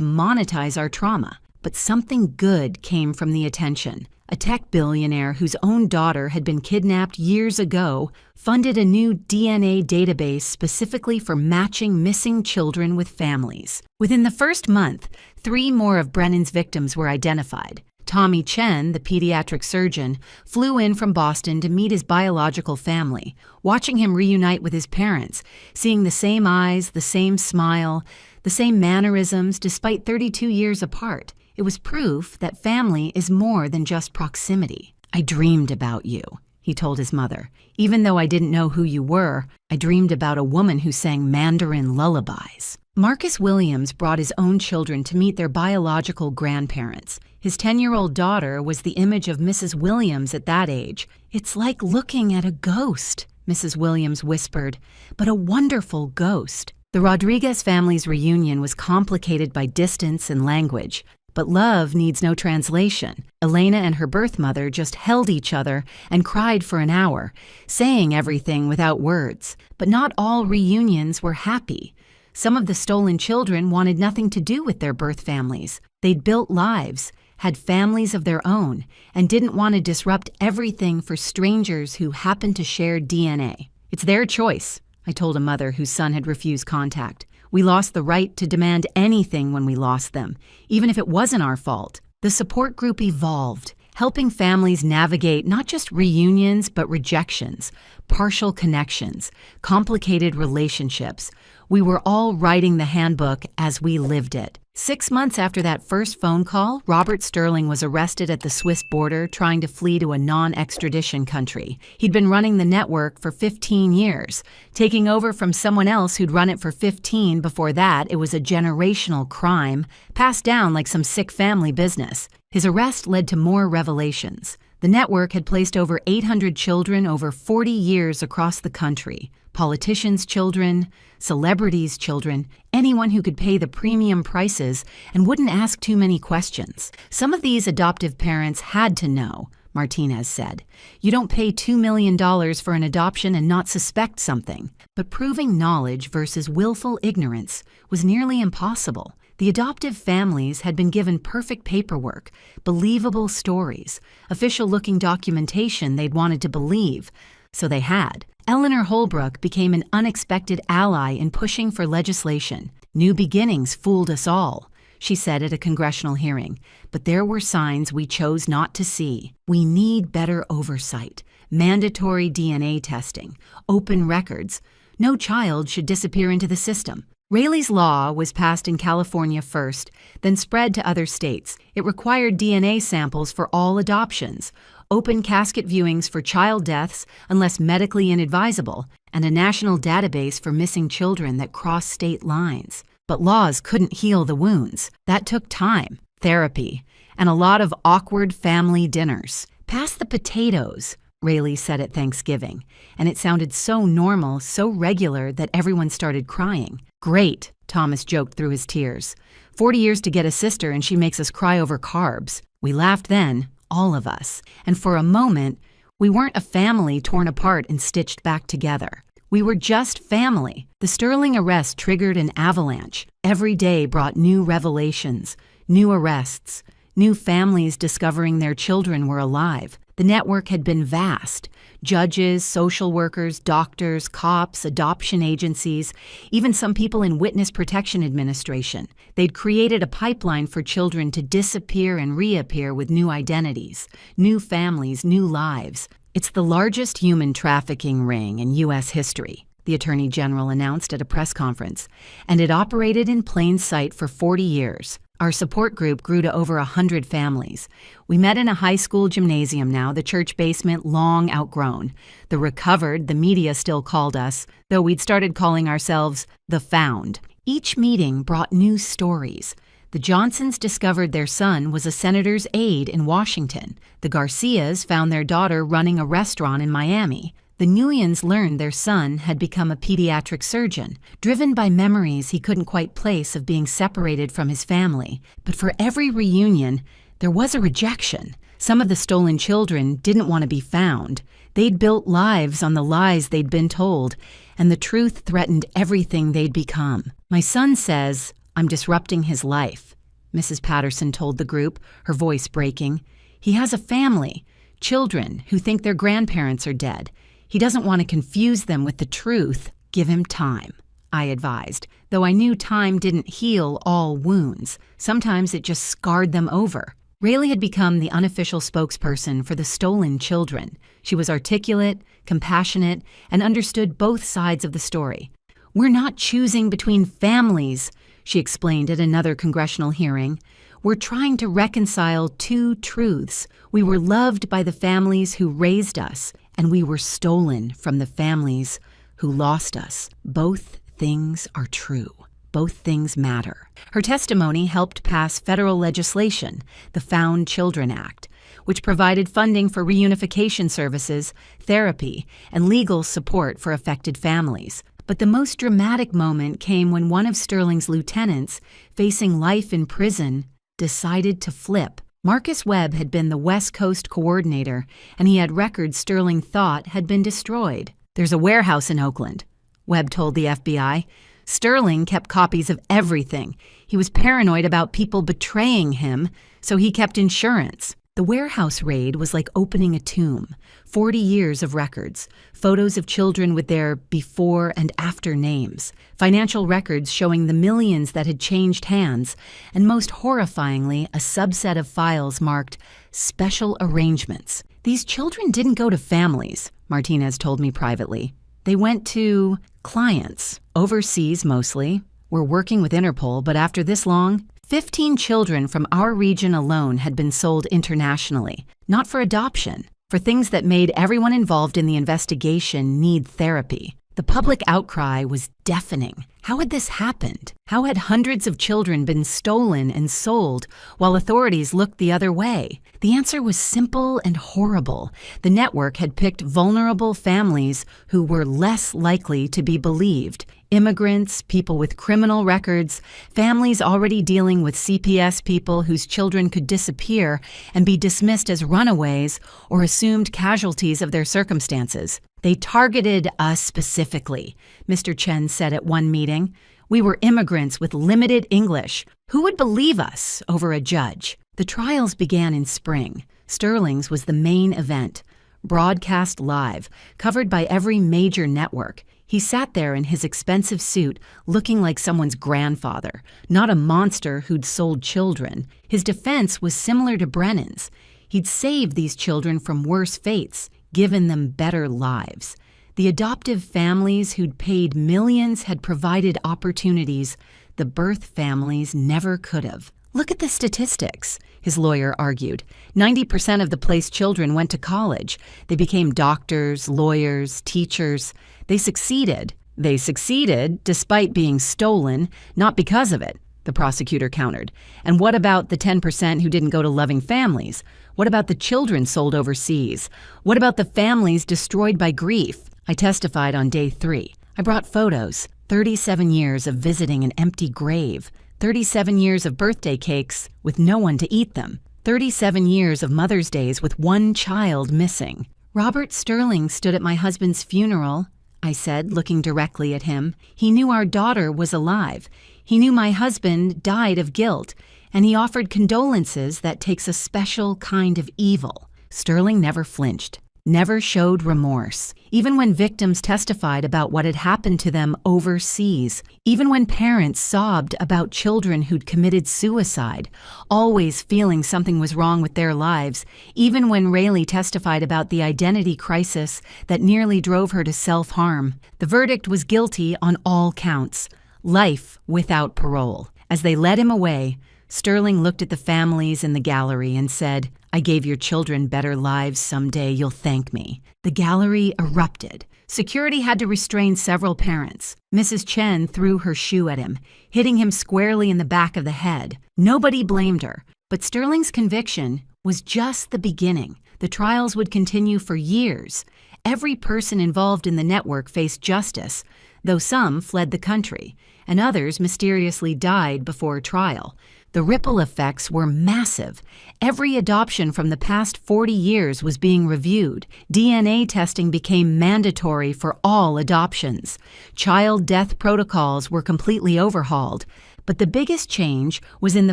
monetize our trauma. But something good came from the attention. A tech billionaire whose own daughter had been kidnapped years ago funded a new DNA database specifically for matching missing children with families. Within the first month, 3 more of Brennan's victims were identified. Tommy Chen, the pediatric surgeon, flew in from Boston to meet his biological family, watching him reunite with his parents, seeing the same eyes, the same smile, the same mannerisms despite 32 years apart. It was proof that family is more than just proximity. "I dreamed about you," he told his mother. "Even though I didn't know who you were, I dreamed about a woman who sang Mandarin lullabies." Marcus Williams brought his own children to meet their biological grandparents. His 10-year-old daughter was the image of Mrs. Williams at that age. "It's like looking at a ghost," Mrs. Williams whispered, "but a wonderful ghost." The Rodriguez family's reunion was complicated by distance and language. But love needs no translation. Elena and her birth mother just held each other and cried for an hour, saying everything without words. But not all reunions were happy. Some of the stolen children wanted nothing to do with their birth families. They'd built lives, had families of their own, and didn't want to disrupt everything for strangers who happened to share DNA. "It's their choice," I told a mother whose son had refused contact. "We lost the right to demand anything when we lost them, even if it wasn't our fault." The support group evolved, helping families navigate not just reunions but rejections, partial connections, complicated relationships. We were all writing the handbook as we lived it. 6 months after that first phone call, Robert Sterling was arrested at the Swiss border trying to flee to a non-extradition country. He'd been running the network for 15 years, taking over from someone else who'd run it for 15 before that. It was a generational crime, passed down like some sick family business. His arrest led to more revelations. The network had placed over 800 children over 40 years across the country. Politicians' children, celebrities' children, anyone who could pay the premium prices and wouldn't ask too many questions. Some of these adoptive parents had to know, Martinez said. You don't pay $2 million for an adoption and not suspect something. But proving knowledge versus willful ignorance was nearly impossible. The adoptive families had been given perfect paperwork, believable stories, official-looking documentation they'd wanted to believe, so they had. Eleanor Holbrook became an unexpected ally in pushing for legislation. "New beginnings fooled us all," she said at a congressional hearing, "but there were signs we chose not to see. We need better oversight, mandatory DNA testing, open records. No child should disappear into the system." Rayleigh's Law was passed in California first, then spread to other states. It required DNA samples for all adoptions, open casket viewings for child deaths unless medically inadvisable, and a national database for missing children that crossed state lines. But laws couldn't heal the wounds. That took time, therapy, and a lot of awkward family dinners. "Pass the potatoes," Rayleigh said at Thanksgiving, and it sounded so normal, so regular that everyone started crying. "Great," Thomas joked through his tears. 40 years to get a sister and she makes us cry over carbs." We laughed then, all of us, and for a moment, we weren't a family torn apart and stitched back together. We were just family. The Sterling arrest triggered an avalanche. Every day brought new revelations, new arrests, new families discovering their children were alive. The network had been vast. Judges, social workers, doctors, cops, adoption agencies, even some people in Witness Protection Administration. They'd created a pipeline for children to disappear and reappear with new identities, new families, new lives. "It's the largest human trafficking ring in U.S. history," the Attorney General announced at a press conference, and it operated in plain sight for 40 years. Our support group grew to over 100 families. We met in a high school gymnasium now, the church basement long outgrown. The recovered, the media still called us, though we'd started calling ourselves the found. Each meeting brought new stories. The Johnsons discovered their son was a senator's aide in Washington. The Garcias found their daughter running a restaurant in Miami. The Nguyens learned their son had become a pediatric surgeon, driven by memories he couldn't quite place of being separated from his family. But for every reunion, there was a rejection. Some of the stolen children didn't want to be found. They'd built lives on the lies they'd been told, and the truth threatened everything they'd become. "My son says I'm disrupting his life," Mrs. Patterson told the group, her voice breaking. "He has a family, children who think their grandparents are dead. He doesn't want to confuse them with the truth. Give him time," I advised, though I knew time didn't heal all wounds. Sometimes it just scarred them over. Rayleigh had become the unofficial spokesperson for the stolen children. She was articulate, compassionate, and understood both sides of the story. "We're not choosing between families," she explained at another congressional hearing. "We're trying to reconcile two truths. We were loved by the families who raised us, and we were stolen from the families who lost us. Both things are true. Both things matter." Her testimony helped pass federal legislation, the Found Children Act, which provided funding for reunification services, therapy, and legal support for affected families. But the most dramatic moment came when one of Sterling's lieutenants, facing life in prison, decided to flip. Marcus Webb had been the West Coast coordinator, and he had records Sterling thought had been destroyed. "There's a warehouse in Oakland," Webb told the FBI. Sterling kept copies of everything. He was paranoid about people betraying him, so he kept insurance. The warehouse raid was like opening a tomb. 40 years of records, photos of children with their before and after names, financial records showing the millions that had changed hands, and most horrifyingly, a subset of files marked special arrangements. These children didn't go to families, Martinez told me privately. They went to clients, overseas mostly. We're working with Interpol, but after this long, 15 children from our region alone had been sold internationally, not for adoption, for things that made everyone involved in the investigation need therapy. The public outcry was deafening. How had this happened? How had hundreds of children been stolen and sold while authorities looked the other way? The answer was simple and horrible. The network had picked vulnerable families who were less likely to be believed. Immigrants, people with criminal records, families already dealing with CPS people whose children could disappear and be dismissed as runaways or assumed casualties of their circumstances. They targeted us specifically, Mr. Chen said at one meeting. We were immigrants with limited English. Who would believe us over a judge? The trials began in spring. Sterling's was the main event, broadcast live, covered by every major network. He sat there in his expensive suit, looking like someone's grandfather, not a monster who'd sold children. His defense was similar to Brennan's. He'd saved these children from worse fates, given them better lives. The adoptive families who'd paid millions had provided opportunities the birth families never could have. Look at the statistics, his lawyer argued. 90% of the placed children went to college. They became doctors, lawyers, teachers. They succeeded. They succeeded despite being stolen, not because of it, the prosecutor countered. And what about the 10% who didn't go to loving families? What about the children sold overseas? What about the families destroyed by grief? I testified on day 3. I brought photos, 37 years of visiting an empty grave, 37 years of birthday cakes with no one to eat them, 37 years of Mother's Days with one child missing. Robert Sterling stood at my husband's funeral, I said, looking directly at him. He knew our daughter was alive. He knew my husband died of guilt, and he offered condolences that takes a special kind of evil. Sterling never flinched, never showed remorse, even when victims testified about what had happened to them overseas, even when parents sobbed about children who'd committed suicide, always feeling something was wrong with their lives, even when Rayleigh testified about the identity crisis that nearly drove her to self-harm. The verdict was guilty on all counts, life without parole. As they led him away, Sterling looked at the families in the gallery and said, "I gave your children better lives. Someday you'll thank me." The gallery erupted. Security had to restrain several parents. Mrs. Chen threw her shoe at him, hitting him squarely in the back of the head. Nobody blamed her, but Sterling's conviction was just the beginning. The trials would continue for years. Every person involved in the network faced justice, though some fled the country, and others mysteriously died before trial. The ripple effects were massive. Every adoption from the past 40 years was being reviewed. DNA testing became mandatory for all adoptions. Child death protocols were completely overhauled. But the biggest change was in the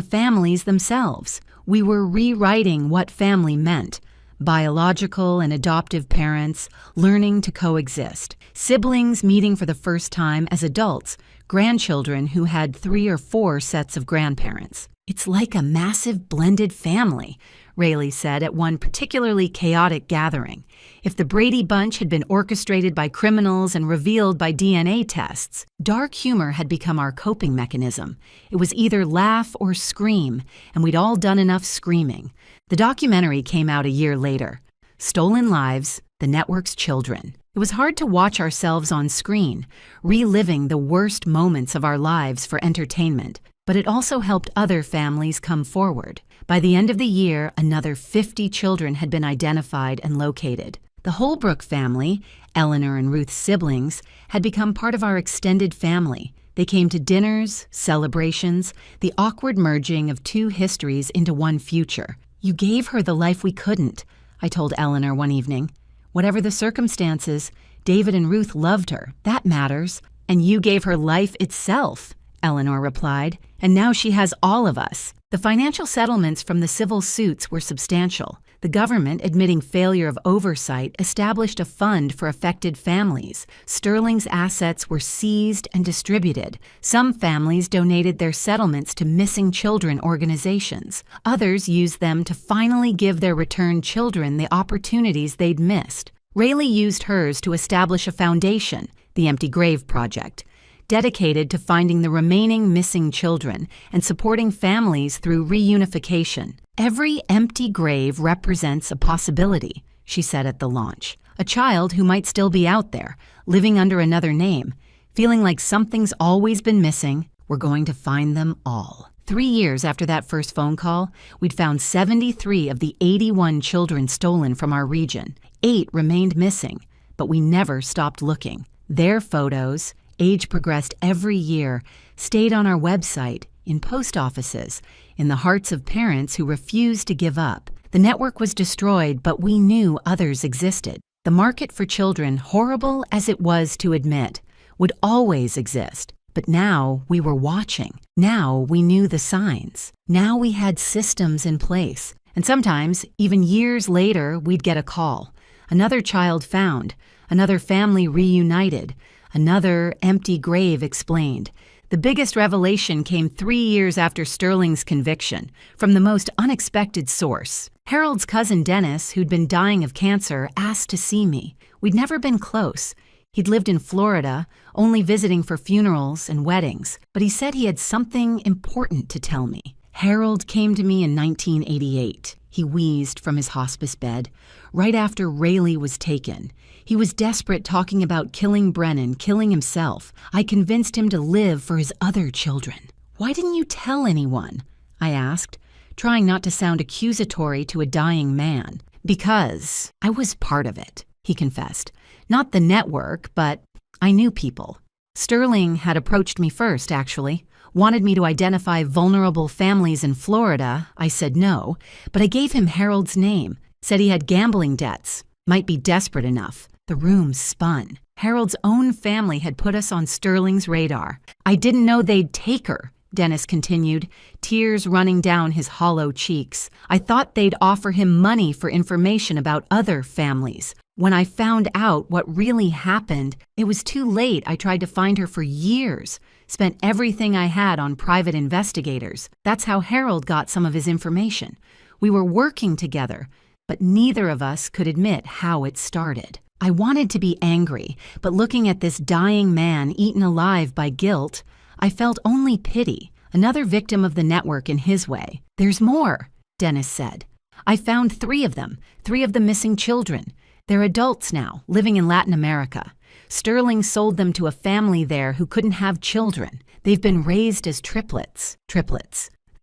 families themselves. We were rewriting what family meant. Biological and adoptive parents learning to coexist. Siblings meeting for the first time as adults. Grandchildren who had 3 or 4 sets of grandparents. "It's like a massive blended family," Rayleigh said at one particularly chaotic gathering. If the Brady Bunch had been orchestrated by criminals and revealed by DNA tests, dark humor had become our coping mechanism. It was either laugh or scream, and we'd all done enough screaming. The documentary came out a year later. Stolen Lives, The Network's Children. It was hard to watch ourselves on screen, reliving the worst moments of our lives for entertainment, but it also helped other families come forward. By the end of the year, another 50 children had been identified and located. The Holbrook family, Eleanor and Ruth's siblings, had become part of our extended family. They came to dinners, celebrations, the awkward merging of 2 histories into one future. "You gave her the life we couldn't," I told Eleanor one evening. "Whatever the circumstances, David and Ruth loved her. That matters." And you gave her life itself, Eleanor replied, and now she has all of us. The financial settlements from the civil suits were substantial. The government, admitting failure of oversight, established a fund for affected families. Sterling's assets were seized and distributed. Some families donated their settlements to missing children organizations. Others used them to finally give their returned children the opportunities they'd missed. Rayleigh used hers to establish a foundation, the Empty Grave Project, dedicated to finding the remaining missing children and supporting families through reunification. Every empty grave represents a possibility, she said at the launch. A child who might still be out there, living under another name, feeling like something's always been missing. We're going to find them all. 3 years after that first phone call, we'd found 73 of the 81 children stolen from our region. 8 remained missing, but we never stopped looking. Their photos, age progressed every year, stayed on our website, in post offices, in the hearts of parents who refused to give up. The network was destroyed, but we knew others existed. The market for children, horrible as it was to admit, would always exist. But now we were watching. Now we knew the signs. Now we had systems in place. And sometimes, even years later, we'd get a call. Another child found, another family reunited, another empty grave explained. The biggest revelation came 3 years after Sterling's conviction, from the most unexpected source. Harold's cousin Dennis, who'd been dying of cancer, asked to see me. We'd never been close. He'd lived in Florida, only visiting for funerals and weddings, but he said he had something important to tell me. Harold came to me in 1988. He wheezed from his hospice bed, right after Rayleigh was taken. He was desperate, talking about killing Brennan, killing himself. I convinced him to live for his other children. Why didn't you tell anyone? I asked, trying not to sound accusatory to a dying man. Because I was part of it, he confessed. Not the network, but I knew people. Sterling had approached me first, actually. Wanted me to identify vulnerable families in Florida. I said no, but I gave him Harold's name. Said he had gambling debts. Might be desperate enough. The room spun. Harold's own family had put us on Sterling's radar. I didn't know they'd take her, Dennis continued, tears running down his hollow cheeks. I thought they'd offer him money for information about other families. When I found out what really happened, it was too late. I tried to find her for years. Spent everything I had on private investigators. That's how Harold got some of his information. We were working together, but neither of us could admit how it started. I wanted to be angry, but looking at this dying man eaten alive by guilt, I felt only pity, another victim of the network in his way. There's more, Dennis said. I found 3 of them, 3 of the missing children. They're adults now, living in Latin America. Sterling sold them to a family there who couldn't have children. They've been raised as triplets.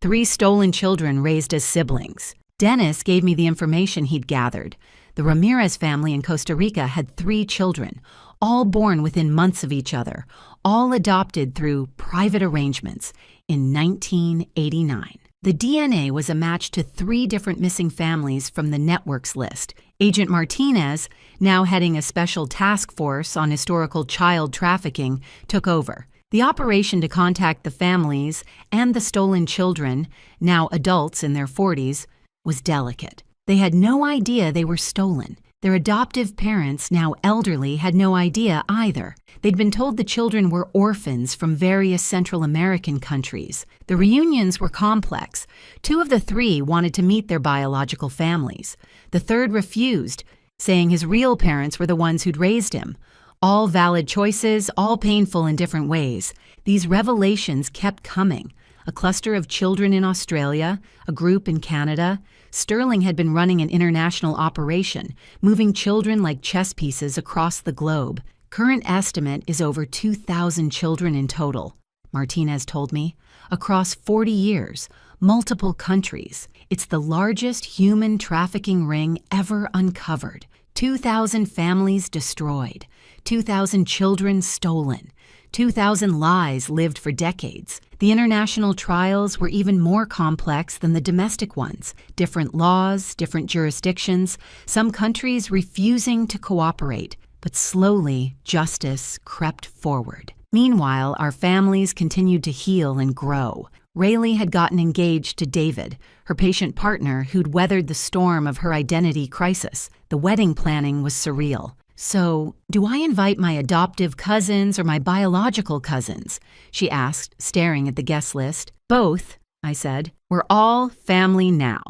3 stolen children raised as siblings. Dennis gave me the information he'd gathered. The Ramirez family in Costa Rica had 3 children, all born within months of each other, all adopted through private arrangements in 1989. The DNA was a match to 3 different missing families from the network's list. Agent Martinez, now heading a special task force on historical child trafficking, took over. The operation to contact the families and the stolen children, now adults in their 40s, was delicate. They had no idea they were stolen. Their adoptive parents, now elderly, had no idea either. They'd been told the children were orphans from various Central American countries. The reunions were complex. 2 of the 3 wanted to meet their biological families. The 3rd refused, saying his real parents were the ones who'd raised him. All valid choices, all painful in different ways. These revelations kept coming. A cluster of children in Australia, a group in Canada. Sterling had been running an international operation, moving children like chess pieces across the globe. Current estimate is over 2,000 children in total, Martinez told me, across 40 years, multiple countries. It's the largest human trafficking ring ever uncovered. 2,000 families destroyed, 2,000 children stolen, 2,000 lies lived for decades. The international trials were even more complex than the domestic ones. Different laws, different jurisdictions, some countries refusing to cooperate. But slowly, justice crept forward. Meanwhile, our families continued to heal and grow. Rayleigh had gotten engaged to David, her patient partner who'd weathered the storm of her identity crisis. The wedding planning was surreal. "So, do I invite my adoptive cousins or my biological cousins?" she asked, staring at the guest list. "Both," I said. "We're all family now,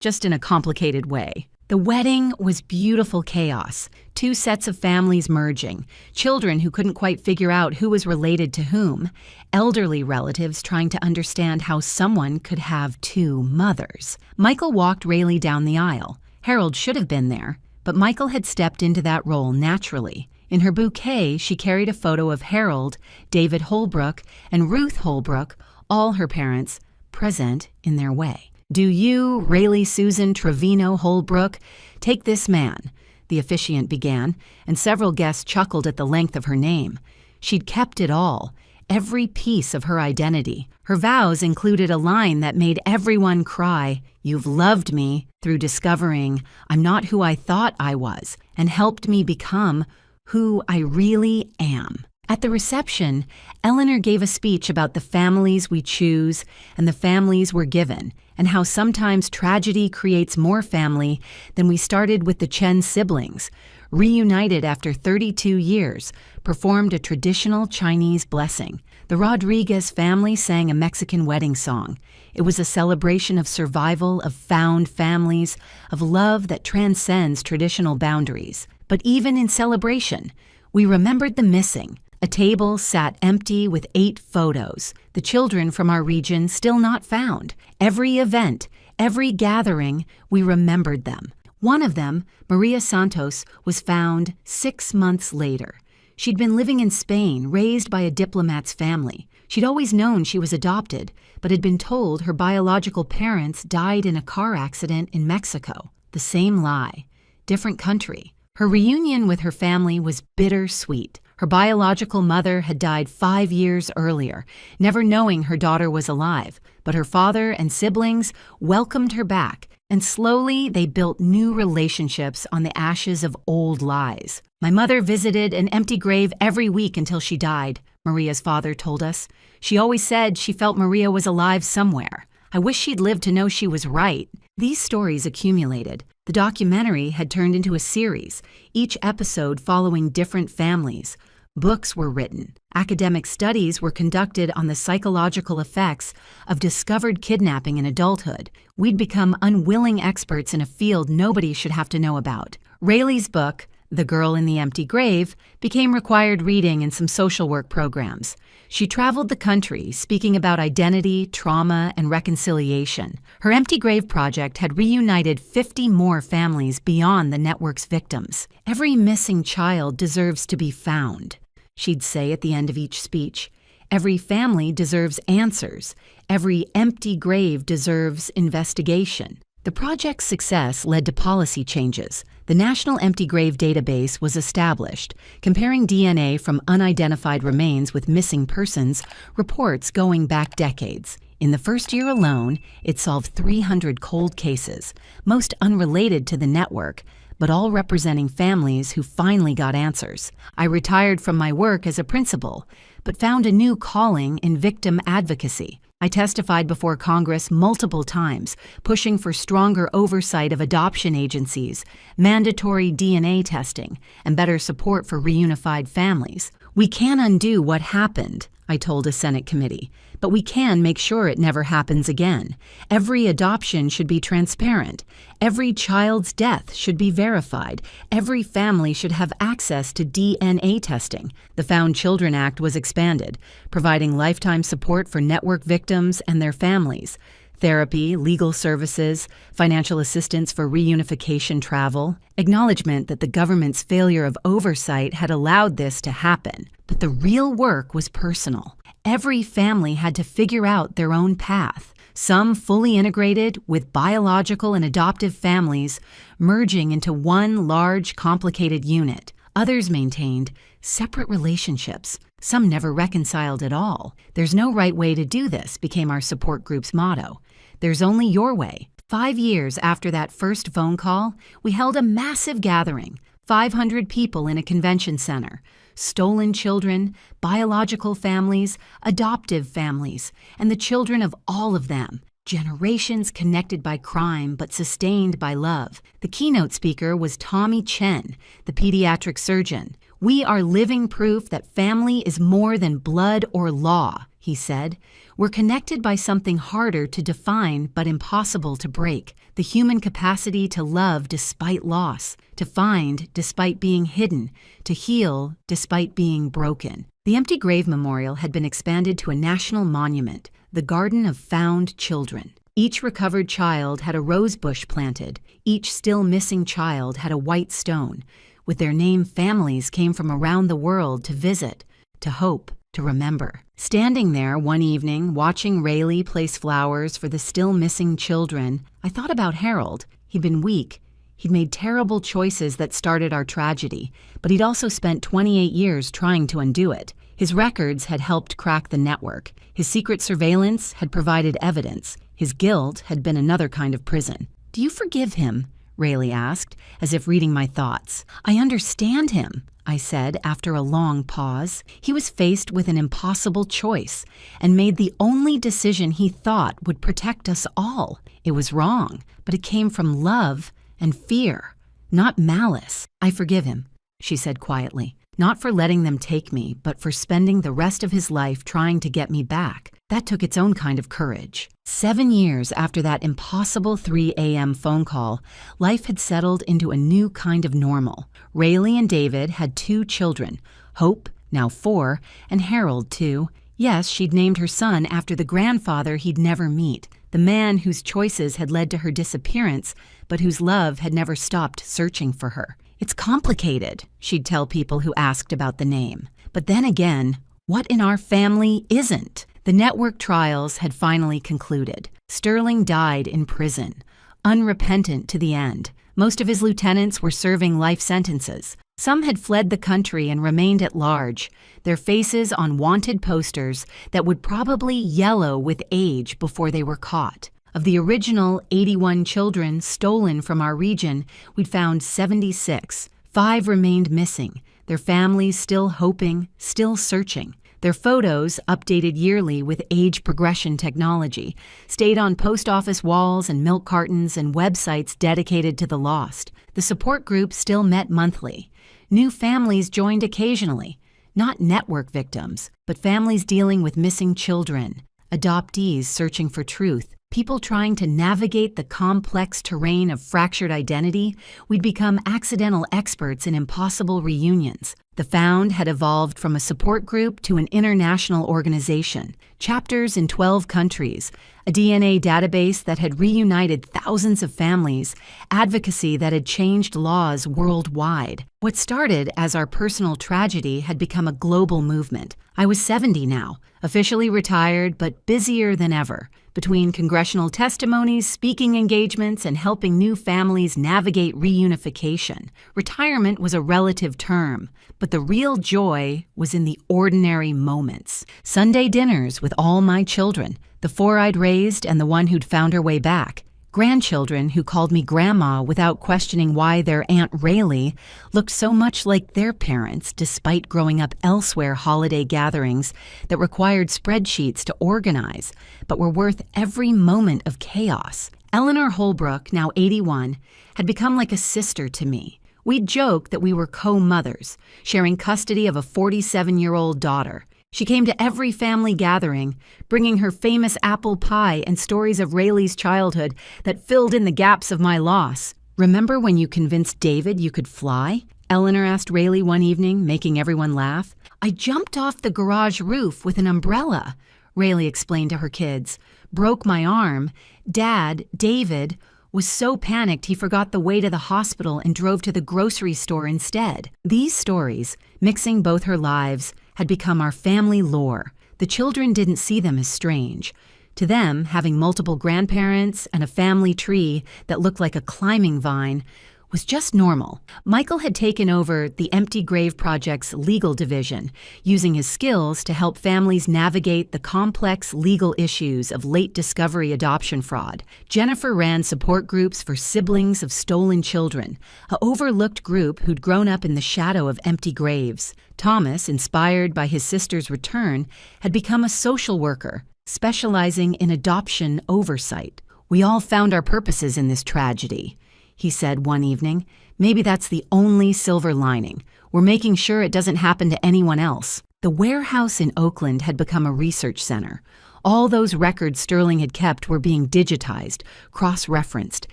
just in a complicated way." The wedding was beautiful chaos, two sets of families merging, children who couldn't quite figure out who was related to whom, elderly relatives trying to understand how someone could have two mothers. Michael walked Rayleigh down the aisle. Harold should have been there, but Michael had stepped into that role naturally. In her bouquet, she carried a photo of Harold, David Holbrook, and Ruth Holbrook, all her parents, present in their way. "Do you, Rayleigh Susan Trevino Holbrook, take this man," the officiant began, and several guests chuckled at the length of her name. She'd kept it all, every piece of her identity. Her vows included a line that made everyone cry, "You've loved me," through discovering I'm not who I thought I was, and helped me become who I really am. At the reception, Eleanor gave a speech about the families we choose and the families we're given, and how sometimes tragedy creates more family than we started with the Chen siblings, reunited after 32 years, performed a traditional Chinese blessing. The Rodriguez family sang a Mexican wedding song. It was a celebration of survival, of found families, of love that transcends traditional boundaries. But even in celebration, we remembered the missing. A table sat empty with 8 photos, the children from our region still not found. Every event, every gathering, we remembered them. One of them, Maria Santos, was found 6 months later. She'd been living in Spain, raised by a diplomat's family. She'd always known she was adopted, but had been told her biological parents died in a car accident in Mexico. The same lie, different country. Her reunion with her family was bittersweet. Her biological mother had died 5 years earlier, never knowing her daughter was alive, but her father and siblings welcomed her back, and slowly they built new relationships on the ashes of old lies. "My mother visited an empty grave every week until she died," Maria's father told us. "She always said she felt Maria was alive somewhere. I wish she'd lived to know she was right." These stories accumulated. The documentary had turned into a series, each episode following different families. Books were written. Academic studies were conducted on the psychological effects of discovered kidnapping in adulthood. We'd become unwilling experts in a field nobody should have to know about. Rayleigh's book, The Girl in the Empty Grave, became required reading in some social work programs. She traveled the country, speaking about identity, trauma, and reconciliation. Her Empty Grave project had reunited 50 more families beyond the network's victims. "Every missing child deserves to be found," she'd say at the end of each speech. "Every family deserves answers. Every empty grave deserves investigation." The project's success led to policy changes. The National Empty Grave Database was established, comparing DNA from unidentified remains with missing persons, reports going back decades. In the first year alone, it solved 300 cold cases, most unrelated to the network, but all representing families who finally got answers. I retired from my work as a principal, but found a new calling in victim advocacy. I testified before Congress multiple times, pushing for stronger oversight of adoption agencies, mandatory DNA testing, and better support for reunified families. "We can undo what happened," I told a Senate committee, "but we can make sure it never happens again. Every adoption should be transparent. Every child's death should be verified. Every family should have access to DNA testing." The Found Children Act was expanded, providing lifetime support for network victims and their families. Therapy, legal services, financial assistance for reunification travel, acknowledgement that the government's failure of oversight had allowed this to happen. But the real work was personal. Every family had to figure out their own path, some fully integrated with biological and adoptive families merging into one large, complicated unit. Others maintained separate relationships. Some never reconciled at all. "There's no right way to do this," became our support group's motto. "There's only your way." 5 years after that first phone call, we held a massive gathering. 500 people in a convention center, stolen children, biological families, adoptive families, and the children of all of them. Generations connected by crime but sustained by love. The keynote speaker was Tommy Chen, the pediatric surgeon. "We are living proof that family is more than blood or law," he said. "We're connected by something harder to define but impossible to break. The human capacity to love despite loss, to find despite being hidden, to heal despite being broken." The empty grave memorial had been expanded to a national monument, the Garden of Found Children. Each recovered child had a rose bush planted. Each still missing child had a white stone. With their name, families came from around the world to visit, to hope, to remember. Standing there one evening, watching Rayleigh place flowers for the still missing children, I thought about Harold. He'd been weak. He'd made terrible choices that started our tragedy, but he'd also spent 28 years trying to undo it. His records had helped crack the network. His secret surveillance had provided evidence. His guilt had been another kind of prison. "Do you forgive him?" Rayleigh asked, as if reading my thoughts. "I understand him," I said after a long pause. He was faced with an impossible choice and made the only decision he thought would protect us all. It was wrong, but it came from love and fear, not malice. "I forgive him," she said quietly. "Not for letting them take me, but for spending the rest of his life trying to get me back. That took its own kind of courage." 7 years after that impossible 3 a.m. phone call, life had settled into a new kind of normal. Rayleigh and David had 2 children, Hope, now 4, and Harold, 2. Yes, she'd named her son after the grandfather he'd never meet, the man whose choices had led to her disappearance, but whose love had never stopped searching for her. "It's complicated," she'd tell people who asked about the name. But then again, what in our family isn't? The network trials had finally concluded. Sterling died in prison, unrepentant to the end. Most of his lieutenants were serving life sentences. Some had fled the country and remained at large, their faces on wanted posters that would probably yellow with age before they were caught. Of the original 81 children stolen from our region, we'd found 76. 5 remained missing, their families still hoping, still searching. Their photos, updated yearly with age progression technology, stayed on post office walls and milk cartons and websites dedicated to the lost. The support group still met monthly. New families joined occasionally, not network victims, but families dealing with missing children, adoptees searching for truth, people trying to navigate the complex terrain of fractured identity. We'd become accidental experts in impossible reunions. The Found had evolved from a support group to an international organization, chapters in 12 countries, a DNA database that had reunited thousands of families, advocacy that had changed laws worldwide. What started as our personal tragedy had become a global movement. I was 70 now, officially retired but busier than ever. Between congressional testimonies, speaking engagements, and helping new families navigate reunification, retirement was a relative term, but the real joy was in the ordinary moments. Sunday dinners with all my children, the 4 I'd raised and the one who'd found her way back. Grandchildren who called me grandma without questioning why their Aunt Rayleigh looked so much like their parents despite growing up elsewhere. Holiday gatherings that required spreadsheets to organize, but were worth every moment of chaos. Eleanor Holbrook, now 81, had become like a sister to me. We'd joke that we were co-mothers, sharing custody of a 47-year-old daughter. She came to every family gathering, bringing her famous apple pie and stories of Rayleigh's childhood that filled in the gaps of my loss. "Remember when you convinced David you could fly?" Eleanor asked Rayleigh one evening, making everyone laugh. "I jumped off the garage roof with an umbrella," Rayleigh explained to her kids. "Broke my arm. Dad, David, was so panicked he forgot the way to the hospital and drove to the grocery store instead." These stories, mixing both her lives, had become our family lore. The children didn't see them as strange. To them, having multiple grandparents and a family tree that looked like a climbing vine was just normal. Michael had taken over the Empty Grave Project's legal division, using his skills to help families navigate the complex legal issues of late discovery adoption fraud. Jennifer ran support groups for siblings of stolen children, an overlooked group who'd grown up in the shadow of empty graves. Thomas, inspired by his sister's return, had become a social worker, specializing in adoption oversight. "We all found our purposes in this tragedy," he said one evening. "Maybe that's the only silver lining. We're making sure it doesn't happen to anyone else." The warehouse in Oakland had become a research center. All those records Sterling had kept were being digitized, cross-referenced,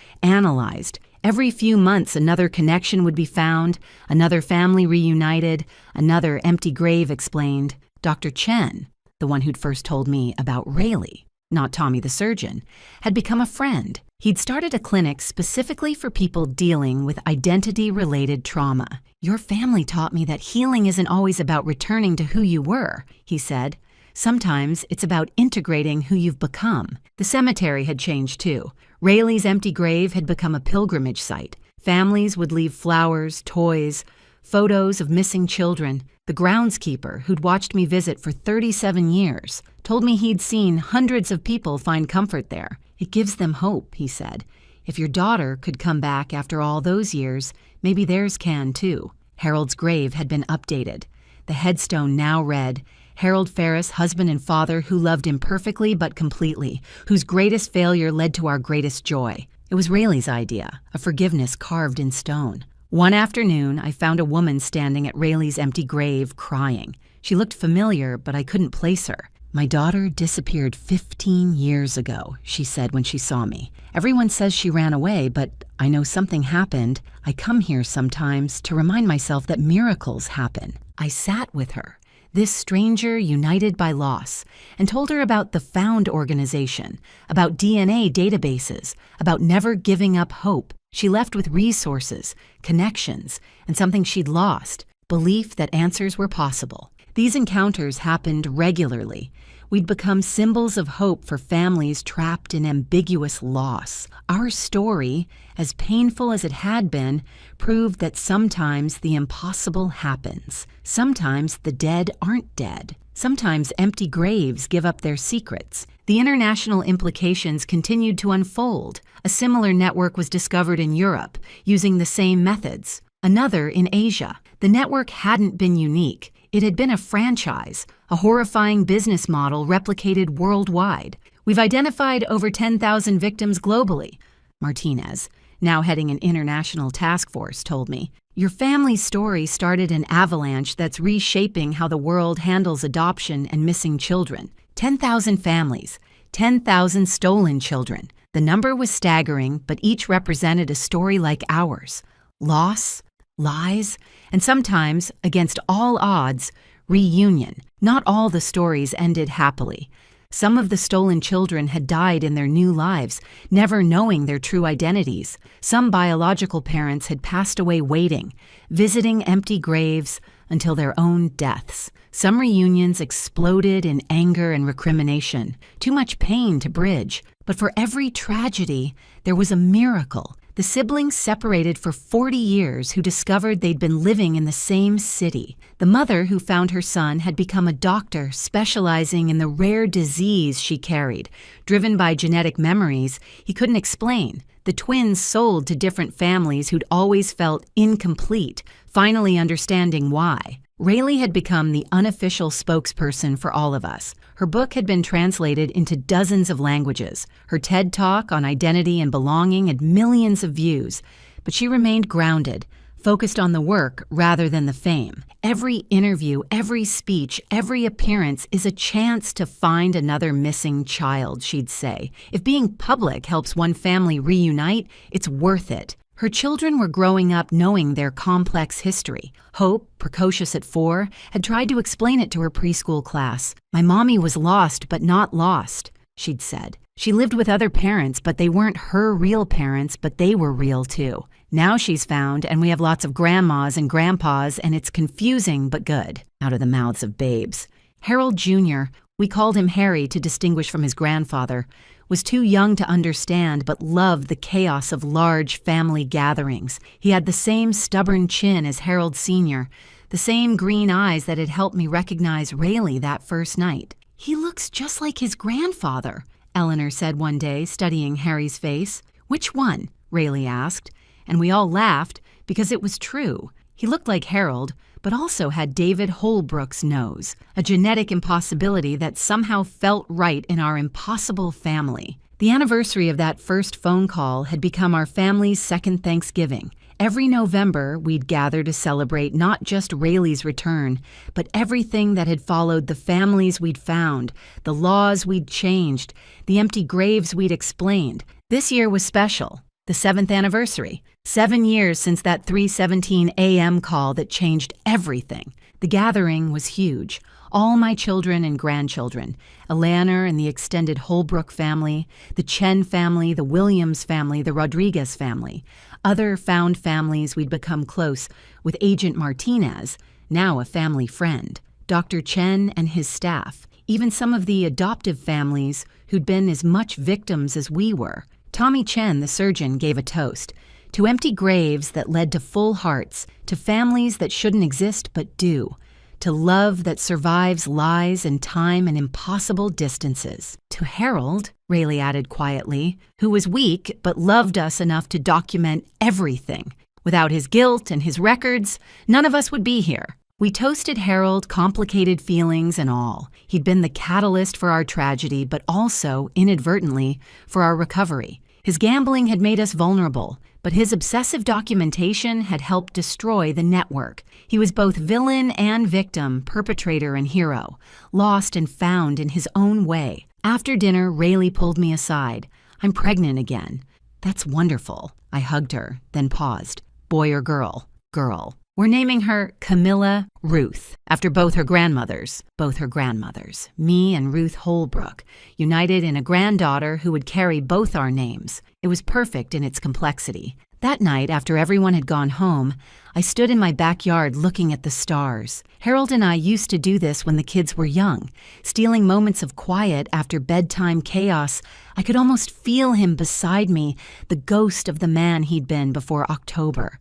analyzed. Every few months, another connection would be found, another family reunited, another empty grave explained. Dr. Chen, the one who'd first told me about Rayleigh, not Tommy the surgeon, had become a friend. He'd started a clinic specifically for people dealing with identity-related trauma. "Your family taught me that healing isn't always about returning to who you were," he said. "Sometimes it's about integrating who you've become." The cemetery had changed too. Rayleigh's empty grave had become a pilgrimage site. Families would leave flowers, toys, photos of missing children. The groundskeeper, who'd watched me visit for 37 years, told me he'd seen hundreds of people find comfort there. "It gives them hope," he said. "If your daughter could come back after all those years, maybe theirs can too." Harold's grave had been updated. The headstone now read, "Harold Ferris, husband and father who loved imperfectly but completely, whose greatest failure led to our greatest joy." It was Rayleigh's idea, a forgiveness carved in stone. One afternoon, I found a woman standing at Rayleigh's empty grave, crying. She looked familiar, but I couldn't place her. "My daughter disappeared 15 years ago," she said when she saw me. "Everyone says she ran away, but I know something happened. I come here sometimes to remind myself that miracles happen." I sat with her, this stranger united by loss, and told her about the Found organization, about DNA databases, about never giving up hope. She left with resources, connections, and something she'd lost, belief that answers were possible. These encounters happened regularly. We'd become symbols of hope for families trapped in ambiguous loss. Our story, as painful as it had been, proved that sometimes the impossible happens. Sometimes the dead aren't dead. Sometimes empty graves give up their secrets. The international implications continued to unfold. A similar network was discovered in Europe, using the same methods. Another in Asia. The network hadn't been unique. It had been a franchise, a horrifying business model replicated worldwide. "We've identified over 10,000 victims globally," Martinez, now heading an international task force, told me. "Your family's story started an avalanche that's reshaping how the world handles adoption and missing children. 10,000 families, 10,000 stolen children. The number was staggering, but each represented a story like ours. Loss, lies, and sometimes, against all odds, reunion. Not all the stories ended happily. Some of the stolen children had died in their new lives, never knowing their true identities. Some biological parents had passed away waiting, visiting empty graves until their own deaths. Some reunions exploded in anger and recrimination, too much pain to bridge. But for every tragedy, there was a miracle. The siblings separated for 40 years who discovered they'd been living in the same city. The mother who found her son had become a doctor specializing in the rare disease she carried. Driven by genetic memories he couldn't explain, the twins sold to different families who'd always felt incomplete, finally understanding why. Rayleigh had become the unofficial spokesperson for all of us. Her book had been translated into dozens of languages. Her TED Talk on identity and belonging had millions of views. But she remained grounded, focused on the work rather than the fame. Every interview, every speech, every appearance is a chance to find another missing child, she'd say. If being public helps one family reunite, it's worth it. Her children were growing up knowing their complex history. Hope, precocious at 4, had tried to explain it to her preschool class. "My mommy was lost, but not lost," she'd said. "She lived with other parents, but they weren't her real parents, but they were real too. Now she's found, and we have lots of grandmas and grandpas, and it's confusing but good," out of the mouths of babes. Harold Jr., we called him Harry to distinguish from his grandfather, was too young to understand but loved the chaos of large family gatherings. He had the same stubborn chin as Harold Sr., the same green eyes that had helped me recognize Rayleigh that first night. "He looks just like his grandfather," Eleanor said one day, studying Harry's face. "Which one?" Rayleigh asked, and we all laughed because it was true. He looked like Harold, but also had David Holbrook's nose, a genetic impossibility that somehow felt right in our impossible family. The anniversary of that first phone call had become our family's second Thanksgiving. Every November, we'd gather to celebrate not just Rayleigh's return, but everything that had followed, the families we'd found, the laws we'd changed, the empty graves we'd explained. This year was special, the 7th anniversary. 7 years since that 3:17 a.m. call that changed everything. The gathering was huge. All my children and grandchildren, Eleanor and the extended Holbrook family, the Chen family, the Williams family, the Rodriguez family, other found families we'd become close with Agent Martinez, now a family friend, Dr. Chen and his staff, even some of the adoptive families who'd been as much victims as we were. Tommy Chen, the surgeon, gave a toast to empty graves that led to full hearts, to families that shouldn't exist but do, to love that survives lies and time and impossible distances. To Harold, Rayleigh added quietly, who was weak but loved us enough to document everything. Without his guilt and his records, none of us would be here. We toasted Harold, complicated feelings and all. He'd been the catalyst for our tragedy, but also, inadvertently, for our recovery. His gambling had made us vulnerable, but his obsessive documentation had helped destroy the network. He was both villain and victim, perpetrator and hero, lost and found in his own way. After dinner, Rayleigh pulled me aside. "I'm pregnant again." "That's wonderful." I hugged her, then paused. "Boy or girl?" "Girl." "We're naming her Camilla Ruth, after both her grandmothers. Both her grandmothers, me and Ruth Holbrook, united in a granddaughter who would carry both our names. It was perfect in its complexity. That night, after everyone had gone home, I stood in my backyard looking at the stars. Harold and I used to do this when the kids were young, stealing moments of quiet after bedtime chaos. I could almost feel him beside me, the ghost of the man he'd been before October.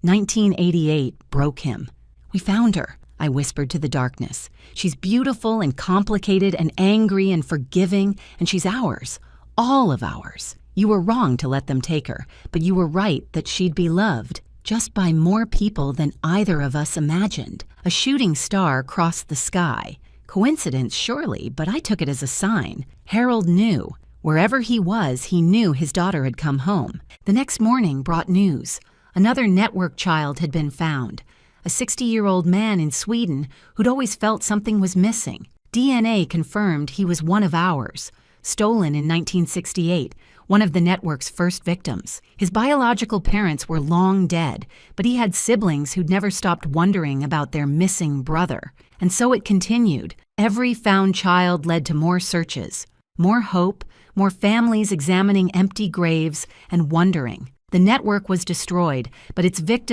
1988 broke him. "We found her," I whispered to the darkness. "She's beautiful and complicated and angry and forgiving, and she's ours. All of ours. You were wrong to let them take her, but you were right that she'd be loved, just by more people than either of us imagined. A shooting star crossed the sky. Coincidence, surely, but I took it as a sign. Harold knew. Wherever he was, he knew his daughter had come home. The next morning brought news. Another network child had been found. A 60-year-old man in Sweden who'd always felt something was missing. DNA confirmed he was one of ours. Stolen in 1968, one of the network's first victims. His biological parents were long dead, but he had siblings who'd never stopped wondering about their missing brother. And so it continued. Every found child led to more searches, more hope, more families examining empty graves and wondering. The network was destroyed, but its victims